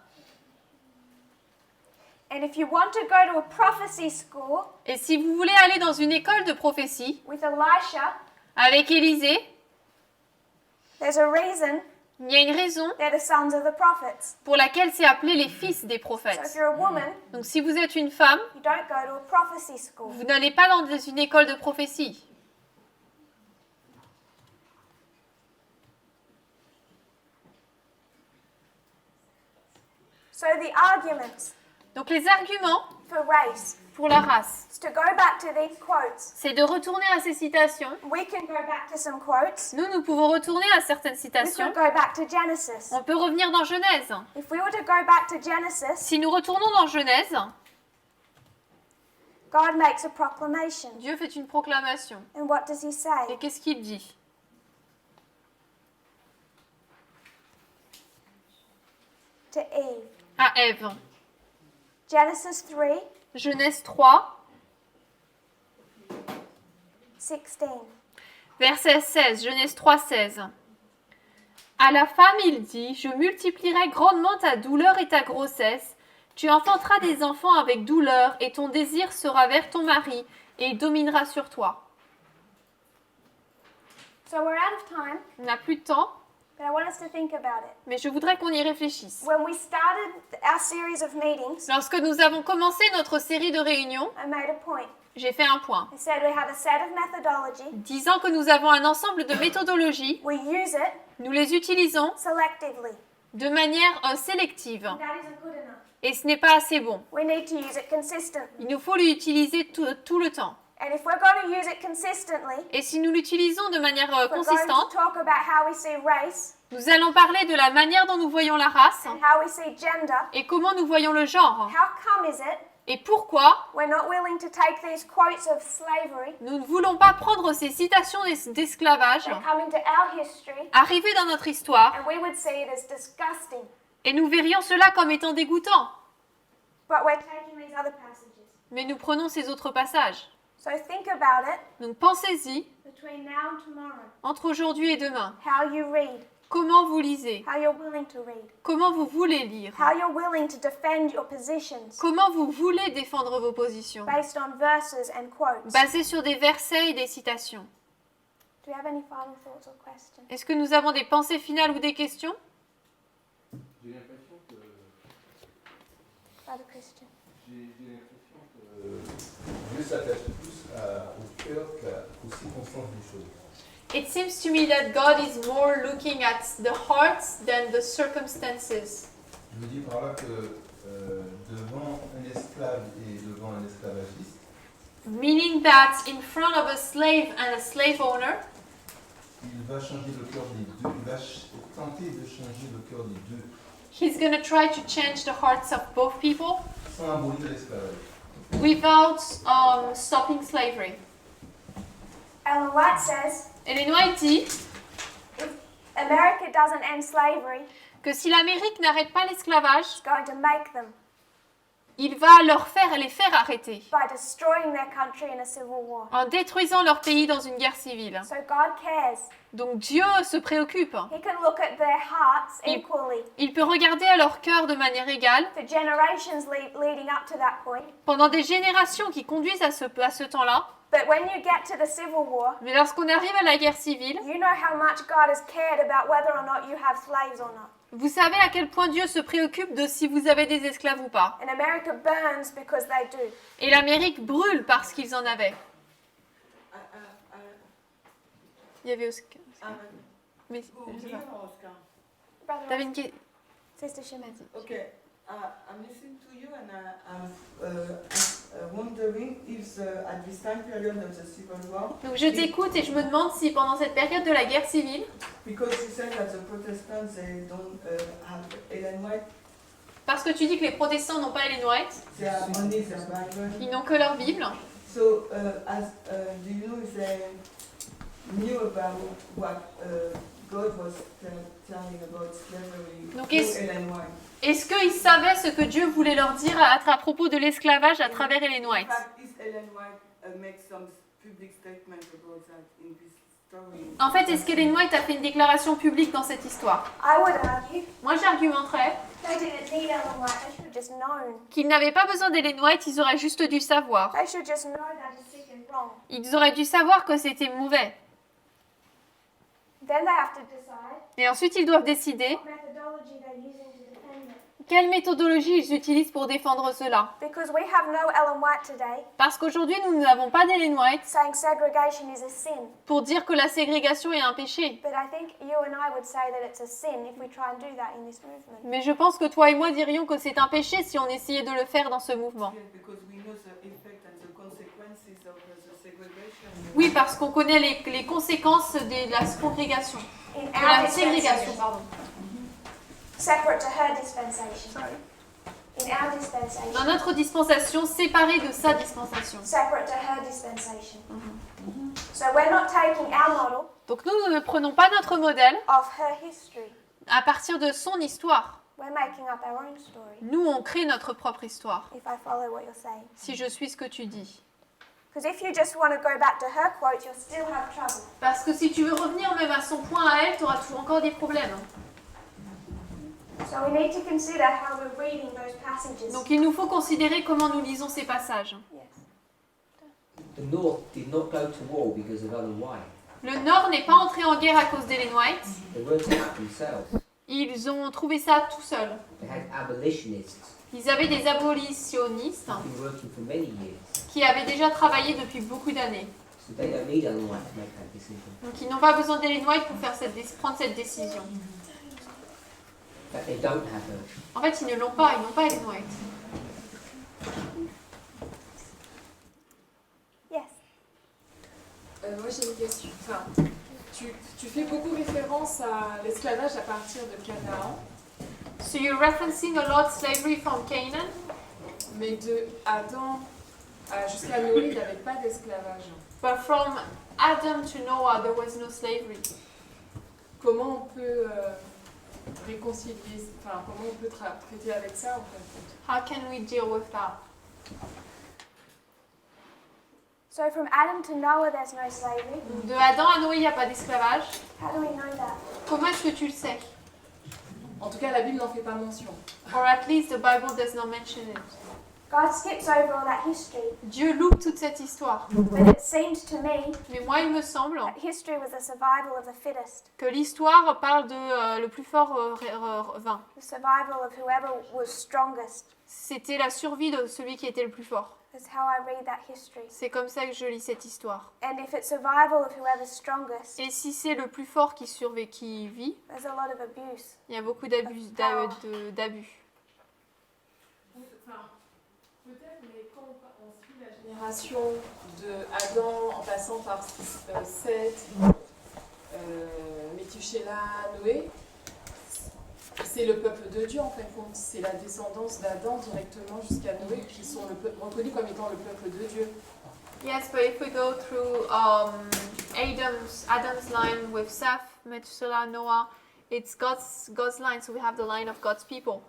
And if you want to go to a prophecy school Et si vous voulez aller dans une école de prophétie with Elisha, avec Élisée, there's a reason il y a une raison they're the sons of the prophets. pour laquelle c'est appelé les fils des So if prophètes. you're a woman, Donc si vous êtes une femme, you don't go to a prophecy school. vous n'allez pas dans une école de prophétie. So the arguments Donc les arguments for race pour la race, is to go back to these quotes. c'est de retourner à ces citations. We can go back to some quotes. Nous pouvons retourner à certaines We citations. could go back to Genesis. On peut revenir dans Genèse. If we were to go back to Genesis, Si nous retournons dans Genèse, God makes a proclamation. Dieu fait une proclamation. And what does he Et say? qu'est-ce qu'il dit? To Eve. À Ève. Genesis 3, Genèse 3, 16. verset 16. Genèse 3, 16. À la femme, il dit, je multiplierai grandement ta douleur et ta grossesse. Tu enfanteras des enfants avec douleur et ton désir sera vers ton mari et il dominera sur toi. So we're out of time, On n'a plus de temps, but I want us to think about it. mais je voudrais qu'on y réfléchisse. When we started our series of meetings, Lorsque nous avons commencé notre série de réunions, I made a point. j'ai fait un point, I said we have a set of methodology. disant que nous avons un ensemble de méthodologies, We use it nous les utilisons selectively. de manière sélective, That isn't good enough. et ce n'est pas assez bon. We need to use it consistently. Il nous faut l'utiliser tout le temps. And if we're going to use it consistently, Et si nous l'utilisons de manière we're going to consistante, talk about how we see race nous allons parler de la manière dont nous voyons la race and how we see gender. et comment nous voyons le genre. How come is it Et pourquoi we're not willing to take these quotes of slavery nous ne voulons pas prendre ces citations d'esclavage, that come into our history arriver dans notre histoire, and we would see it as disgusting, et nous verrions cela comme étant dégoûtant. but we're taking these other passages. Mais nous prenons ces autres passages. So think about it Donc pensez-y, between now and tomorrow. entre aujourd'hui et demain. How you read, Comment vous lisez? how you're willing to read, Comment vous voulez lire? how you're willing to defend your positions Comment vous voulez défendre vos positions? based on verses and quotes. Basées sur des versets et des citations. Do you have any final thoughts or questions? Est-ce que nous avons des pensées finales ou des questions? J'ai l'impression que Brother Christian. Dieu s'attache plus au cœur qu'aux circonstances des choses. It seems to me that God is more looking at the hearts than the circumstances. Je me dis par là que devant un esclave et devant un esclavagiste, Meaning that in front of a slave and a slave owner, il va changer le cœur des deux, il va tenter de changer le cœur des deux he's going to try to change the hearts of both people sans abolir l'esclavage. without stopping slavery. Ellen White says, Ellen White dit if America doesn't end slavery, que si l'Amérique n'arrête pas l'esclavage, it's going to make them il va les faire arrêter by destroying their country in a civil war. en détruisant leur pays dans une guerre civile. So God cares. Donc Dieu se préoccupe. He can look at their hearts equally. Il peut regarder à leur cœur de manière égale For generations leading up to that point. pendant des générations qui conduisent à ce temps-là. But when you get to the civil war, Mais lorsqu'on arrive à la guerre civile, you know how much God has cared about whether or not you have slaves or not. vous savez à quel point Dieu se préoccupe de si vous avez des esclaves ou pas. And America burns because they do. Et l'Amérique brûle parce qu'ils en avaient. Il y avait Oscar. Mais je sais pas. T'avais une question. Sister Shemadi. Okay, I'm listening to you and I'm wondering if at this time period of the Civil War, Donc je t'écoute et je me demande si pendant cette période de la guerre civile, because you said that the Protestants they don't have Ellen White, parce que tu dis que les protestants n'ont pas Ellen White, they are only their Bible. ils n'ont que leur Bible. So, do you know if they knew about what God was telling about slavery Donc, through Ellen White? Est-ce qu'ils savaient ce que Dieu voulait leur dire à propos de l'esclavage à travers Ellen White? In fact, is Ellen White make some public statement about that in this story? En fait, est-ce qu'Ellen White a fait une déclaration publique dans cette histoire? I would argue Moi, j'argumenterais they didn't need Ellen White. They should have just known. qu'ils n'avaient pas besoin d'Ellen White, ils auraient juste dû savoir. They should just know that it's sick and wrong. Ils auraient dû savoir que c'était mauvais. Then they have to decide Et ensuite, ils doivent décider what methodology they're using to defend it. quelle méthodologie ils utilisent pour défendre cela. Because we have no Ellen White today Parce qu'aujourd'hui, nous n'avons pas d'Ellen White saying segregation is a sin. pour dire que la ségrégation est un péché. But I think you and I would say that it's a sin if we try and do that in this movement. Mais je pense que toi et moi dirions que c'est un péché si on essayait de le faire dans ce mouvement. Yes, because we know the effect and the consequences of the segregation. Oui, parce qu'on connaît les conséquences de la ségrégation. In De la our ségrégation, dispensation, pardon. separate to her dispensation. In our dispensation, Dans notre dispensation, séparée de sa dispensation. separate to her dispensation. So we're not taking our model Donc nous ne prenons pas notre modèle of her history. à partir de son histoire. We're making up our own story. Nous, on crée notre propre histoire, If I follow what you're saying. si je suis ce que tu dis. Because if you just want to go back to her quote, you'll still have trouble. Parce que si tu veux revenir même à son point à elle, tu auras encore des problèmes. So we need to consider how we're reading those passages. Donc il nous faut considérer comment nous lisons ces passages. Yes. The North did not go to war because of Ellen White. Le Nord n'est pas entré en guerre à cause d'Ellen White. They worked it out themselves. Ils ont trouvé ça tout seuls. They had abolitionists Ils avaient des abolitionnistes who've been working for many years. qui avaient déjà travaillé depuis beaucoup d'années. So they don't need Ellen White to make that decision. Donc ils n'ont pas besoin d'Ellen White pour prendre cette décision. In fact, they don't have her. En fait, ils ne l'ont pas, ils n'ont pas Ellen White. Yes. Moi j'ai une question. Enfin, tu fais beaucoup référence à l'esclavage à partir de Canaan. So you're referencing a lot slavery from Canaan, Mais de Adam jusqu'à Noé, il n'y avait pas d'esclavage. but from Adam to Noah there was no slavery. Comment on peut réconcilier, enfin comment on peut traiter avec ça en fait? How can we deal with that? So from Adam to Noah, there's no slavery. De Adam à Noé, il n'y a pas d'esclavage. How do we know that? Comment est-ce que tu le sais? En tout cas, la Bible n'en fait pas mention. Or at least the Bible does not mention it. God skips over all that history. Dieu loupe toute cette histoire. But it seems to me Mais moi, il me semble that history was the survival of the fittest, que l'histoire parle de le plus fort vain. the survival of whoever was strongest. C'était la survie de celui qui était le plus fort. That's how I read that history. C'est comme ça que je lis cette histoire. And if it's survival of whoever's strongest, Et si c'est le plus fort qui vit, there's a lot of abuse. il y a beaucoup d'abus. Enfin, peut-être, mais quand on suit la génération de Adam en passant par Seth, Métuchéla, Noé, c'est le peuple de Dieu en fin de compte. C'est la descendance d'Adam directement jusqu'à Noé qui sont reconnus comme étant le peuple de Dieu. Yes, but if we go through Adam's line with Seth, Methuselah, Noah, it's God's line, so we have the line of God's people.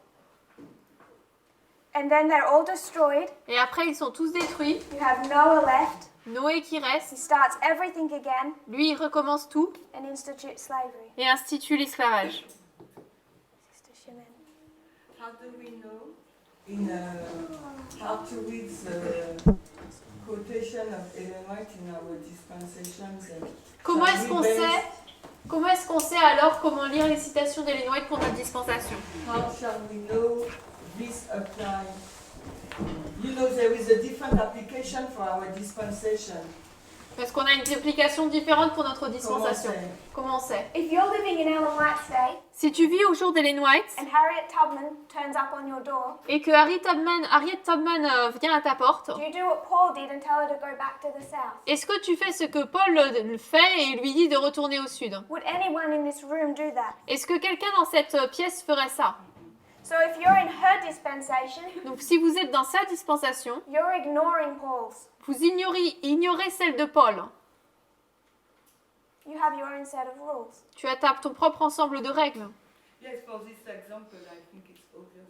And then they're all destroyed. Et après, ils sont tous détruits. You have Noah left. Noé qui reste. He starts everything again. Lui, il recommence tout And institutes slavery. et institue l'esclavage. Sister Shimon. How do we know how to read the quotation of Ellen White in our dispensations? Comment est-ce qu'on sait alors comment lire les citations d'Ellen White pour notre dispensation? How shall we know this applies? You know, there is a different application for our dispensation. Parce qu'on a une application différente pour notre dispensation. Comment on sait? If you're living in Ellen White's day, Si tu vis au jour d'Ellen White and Harriet Tubman turns up on your door, et que Harriet Tubman vient à ta porte, do you do what Paul did and tell her to go back to the south? est-ce que tu fais ce que Paul fait et lui dit de retourner au sud? Would anyone in this room do that? Est-ce que quelqu'un dans cette pièce ferait ça? So if you're in her dispensation, Donc si vous êtes dans sa dispensation, you're ignoring Paul's. vous ignorez celle de Paul. You have your own set of rules. Tu adaptes ton propre ensemble de règles. Yes, for this example, I think it's obvious.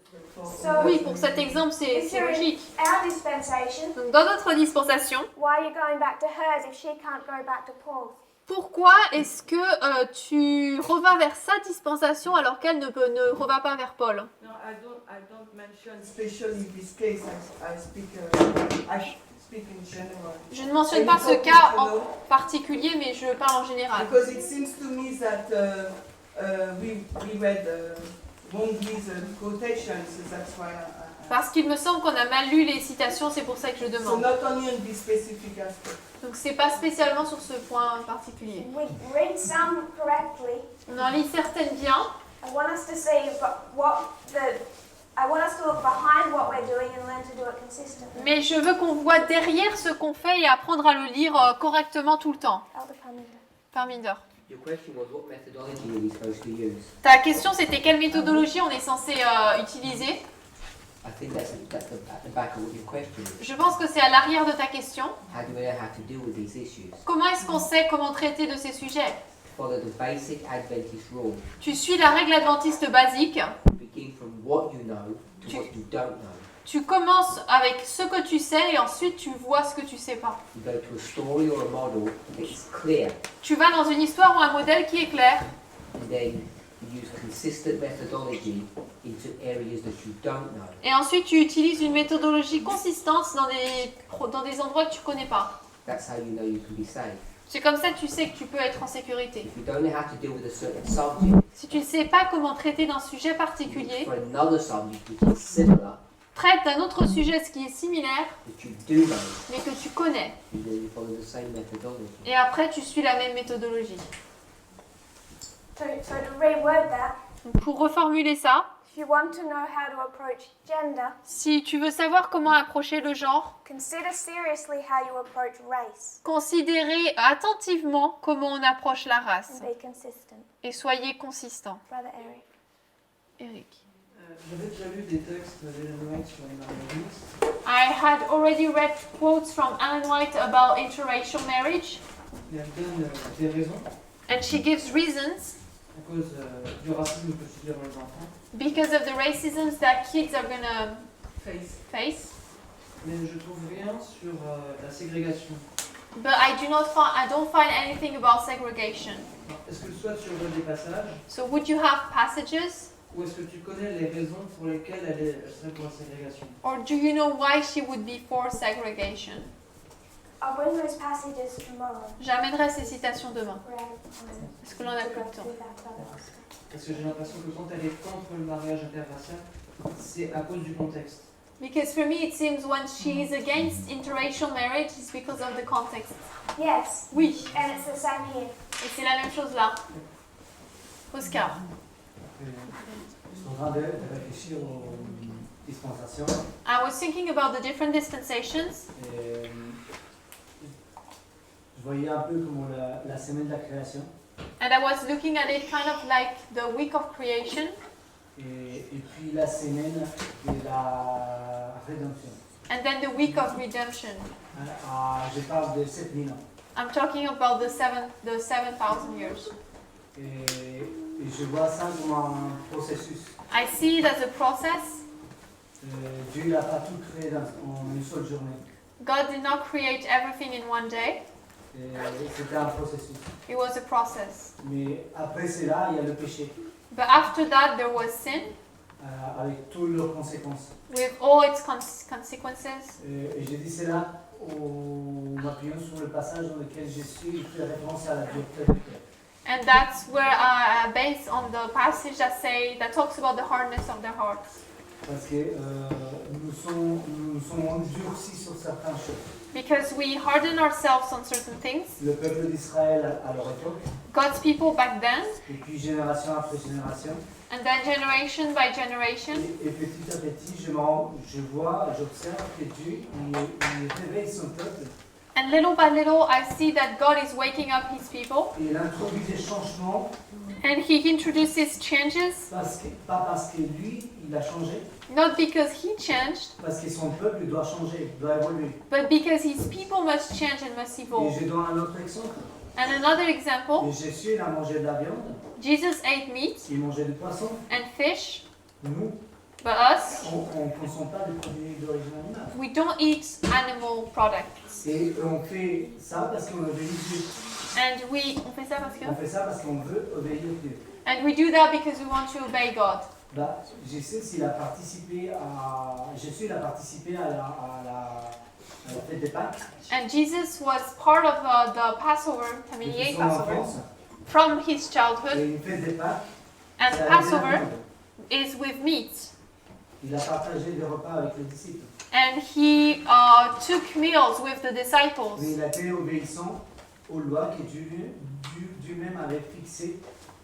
So, Oui, pour cet exemple, c'est if you're in logique. our dispensation, Donc dans notre dispensation, why are you going back to hers if she can't go back to Paul's? pourquoi est-ce que tu revas vers sa dispensation alors qu'elle ne reva pas vers Paul? No, I don't mention, especially in this case, I speak in general. Je ne mentionne pas ce cas en particulier, mais je parle en général. Because it seems to me that we read wrongly the quotations, so that's why Parce qu'il me semble qu'on a mal lu les citations, c'est pour ça que je So demande. not only on this specific aspect. Donc c'est pas spécialement sur ce point particulier. We read some correctly. On en lit certaines bien. I want us to see I want us to look behind what we're doing and learn to do it consistently. Mais je veux qu'on voit derrière ce qu'on fait et apprendre à le lire correctement tout le temps. Elder Parminder. Parminder. Your question was what methodology are we supposed to use? Ta question c'était quelle méthodologie on est censé utiliser? I think that's at the back of your question. Je pense que c'est à l'arrière de ta question. How do we know how to deal with these issues? Comment est-ce qu'on sait comment traiter de ces sujets? Follow the basic Adventist rule. Tu suis la règle adventiste basique. Begin from what you know to what you don't know. Tu commences avec ce que tu sais et ensuite tu vois ce que tu sais pas. You go to a story or a model that's clear, Tu vas dans une histoire ou un modèle qui est clair and then you use consistent methodology into areas that you don't know. et ensuite tu utilises une méthodologie consistante dans des endroits que tu connais pas. That's how you know you can be safe. C'est comme ça que tu sais que tu peux être en sécurité. If you don't know how to deal with a certain subject, Si tu ne sais pas comment traiter d'un sujet particulier, for another subject which is similar, traite d'un autre sujet ce qui est similaire that you do know, mais que tu connais. and then you follow the same methodology. Et après tu suis la même méthodologie. So to reword that, Donc, pour reformuler ça, if you want to know how to approach gender, si tu veux savoir comment approcher le genre, consider seriously how you approach race considérez attentivement comment on approche la race and be consistent. et soyez consistant. Brother Eric. Eric. J'avais déjà lu des textes d'Ellen White sur les mariages. I had already read quotes from Ellen White about interracial marriage, Et elle donne des raisons and she gives reasons à cause du racisme que subir les enfants. because of the racism that kids are gonna face. Mais je trouve rien sur la ségrégation. But I don't find anything about segregation. Est-ce que soit tu regardes des passages, So would you have passages, ou est-ce que tu connais les raisons pour lesquelles elle serait pour la ségrégation? or do you know why she would be for segregation? I'll bring those passages tomorrow. J'amènerai ces citations demain. Parce que l'on a plus le temps. Parce que j'ai l'impression que quand elle est contre le mariage interracial, c'est à cause du contexte. Because for me it seems when she is against interracial marriage it's because of the context. Yes. Oui. And it's the same here. Et c'est la même chose là. Oscar. Je suis en train de réfléchir aux dispensations. I was thinking about the different dispensations. Et je voyais un peu comme la semaine de la création. And I was looking at it kind of like the week of creation. et puis la semaine de la rédemption. And then the week of redemption. Je parle de 7000 ans. I'm talking about the 7,000 years. Et je vois ça comme un processus. I see it as a process. Dieu n'a pas tout créé en une seule journée. God did not create everything in one day. C'était un processus. It was a process. Mais après cela, il y a le péché. But after that, there was sin. Avec toutes leurs conséquences. With all its consequences. Et je dis cela en m'appuyant sur le passage dans lequel Jésus fait référence à la dureté du cœur. And that's where based on the passage that talks about the hardness of their hearts. Parce que nous sommes endurcis sur certaines choses. Because we harden ourselves on certain things. Le peuple d'Israël à leur époque. God's people back then. Et puis génération après génération. And then generation by generation. Et petit à petit, j'observe que Dieu il réveille son peuple. And little by little, I see that God is waking up His people. Et il introduit des changements. And He introduces changes. Pas parce que lui, il a changé. Not because He changed. Parce que son peuple doit changer, doit évoluer. But because His people must change and must evolve. Et je donne un autre exemple. And another example. Et Jésus, il a mangé de la viande. Jesus ate meat. Il mangeait du poisson. And fish. Nous. But us. On ne consomme pas de produits d'origine animale. We don't eat animal products. Et on fait ça parce qu'on obéit Dieu. And on fait ça parce que. On fait ça parce qu'on veut obéir Dieu. And we do that because we want to obey God. Bah, Jésus, il a participé à la fête des Pâques. And Jesus was part of the Passover, Depuis son Passover, enfance. from his childhood. Et une fête des Pâques. And c'est Passover agréable. is with meat. Il a partagé des repas avec les disciples. And he took meals with the disciples. Mais il a été obéissant aux lois que Dieu même avait fixées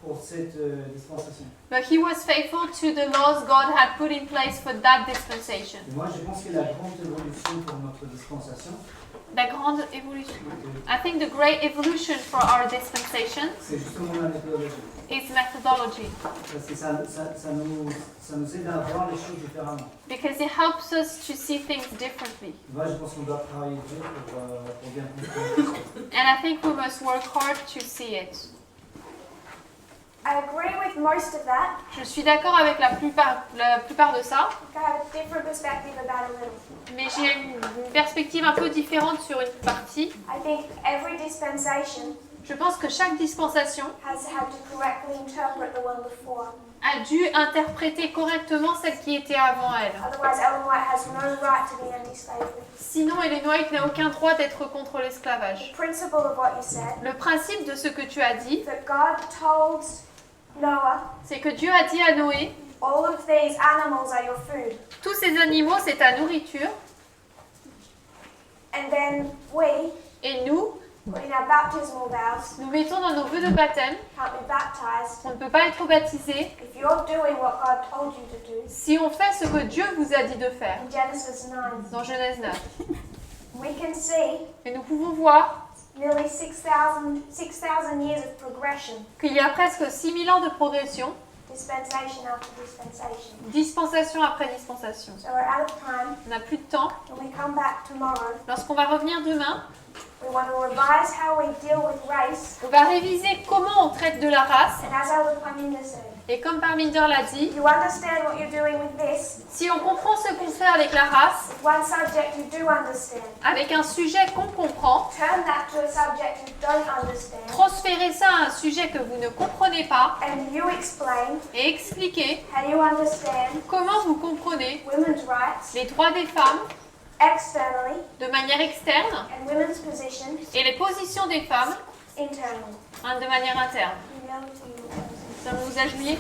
pour cette dispensation. But he was faithful to the laws God had put in place for that dispensation. Et moi, je pense que la grande évolution pour notre dispensation, La grande évolution. I think the great evolution for our dispensation c'est justement la méthodologie. is methodology. Parce que ça nous aide à voir les choses différemment. Because it helps us to see things differently. Moi, je pense qu'on doit travailler dur pour bien comprendre. And I think we must work hard to see it. I agree with most of that. Je suis d'accord avec la plupart de ça. I have a different perspective about a little. Mais j'ai une perspective un peu différente sur une partie. I think every dispensation Je pense que chaque dispensation has had to correctly interpret the one before. a dû interpréter correctement celle qui était avant elle. Otherwise, Ellen White has no right to be anti-slavery. Sinon, Ellen White n'a aucun droit d'être contre l'esclavage. The principle of what you said, Le principe de ce que tu as dit, that God told Noah, c'est que Dieu a dit à Noé, all of these animals are your food. tous ces animaux, c'est ta nourriture. And then we, Et nous, in our baptismal vows, nous mettons dans nos vœux de baptême, can't be baptized on ne peut pas être baptisé if you're doing what God told you to do. si on fait ce que Dieu vous a dit de faire. In Genesis 9, Dans Genèse 9. we can see Et nous pouvons voir nearly 6,000 years of progression, qu'il y a presque 6000 ans de progression, dispensation after dispensation. dispensation après dispensation. So we're out of time. On n'a plus de temps. When we come back tomorrow, Lorsqu'on va revenir demain, we want to revise how we deal with race. on va réviser comment on traite de la race. And as Elder Parminder said, Et comme Parminder l'a dit, you understand what you're doing with this. si on comprend ce qu'on fait avec la race, With one subject you do understand. avec un sujet qu'on comprend, Turn that to a subject you don't understand. transférez ça à un sujet que vous ne comprenez pas And you explain et expliquez how you understand comment vous comprenez women's rights les droits des femmes externally de manière externe and women's positions et les positions des femmes internally. de manière interne. Humility. Sommes-vous agenouillés?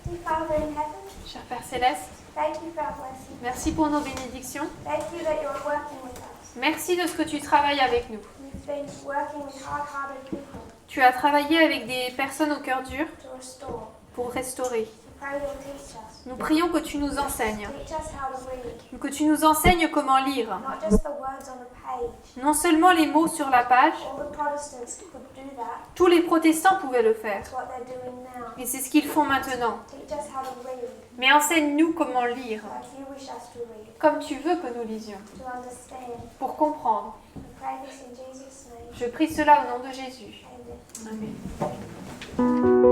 Dear Father in heaven, Cher Père Céleste, thank you for our blessing. merci pour nos bénédictions. Thank you that you're working with us. Merci de ce que tu travailles avec nous. You've been working with hard-hearted people Tu as travaillé avec des personnes au cœur dur to restore, pour restaurer, to pray you'll teach us. Nous prions que tu nous enseignes, Teach us how to read. que tu nous enseignes comment lire. Not just the words on the page. Non seulement les mots sur la page, All the Protestants could do that. tous les protestants pouvaient le faire. That's what they're doing now. Et c'est ce qu'ils font maintenant. Teach us how to read. Mais enseigne-nous comment lire, Like you wish us to read. comme tu veux que nous lisions, To understand. pour comprendre. We pray this in Jesus' name. Je prie cela au nom de Jésus. Amen. Amen.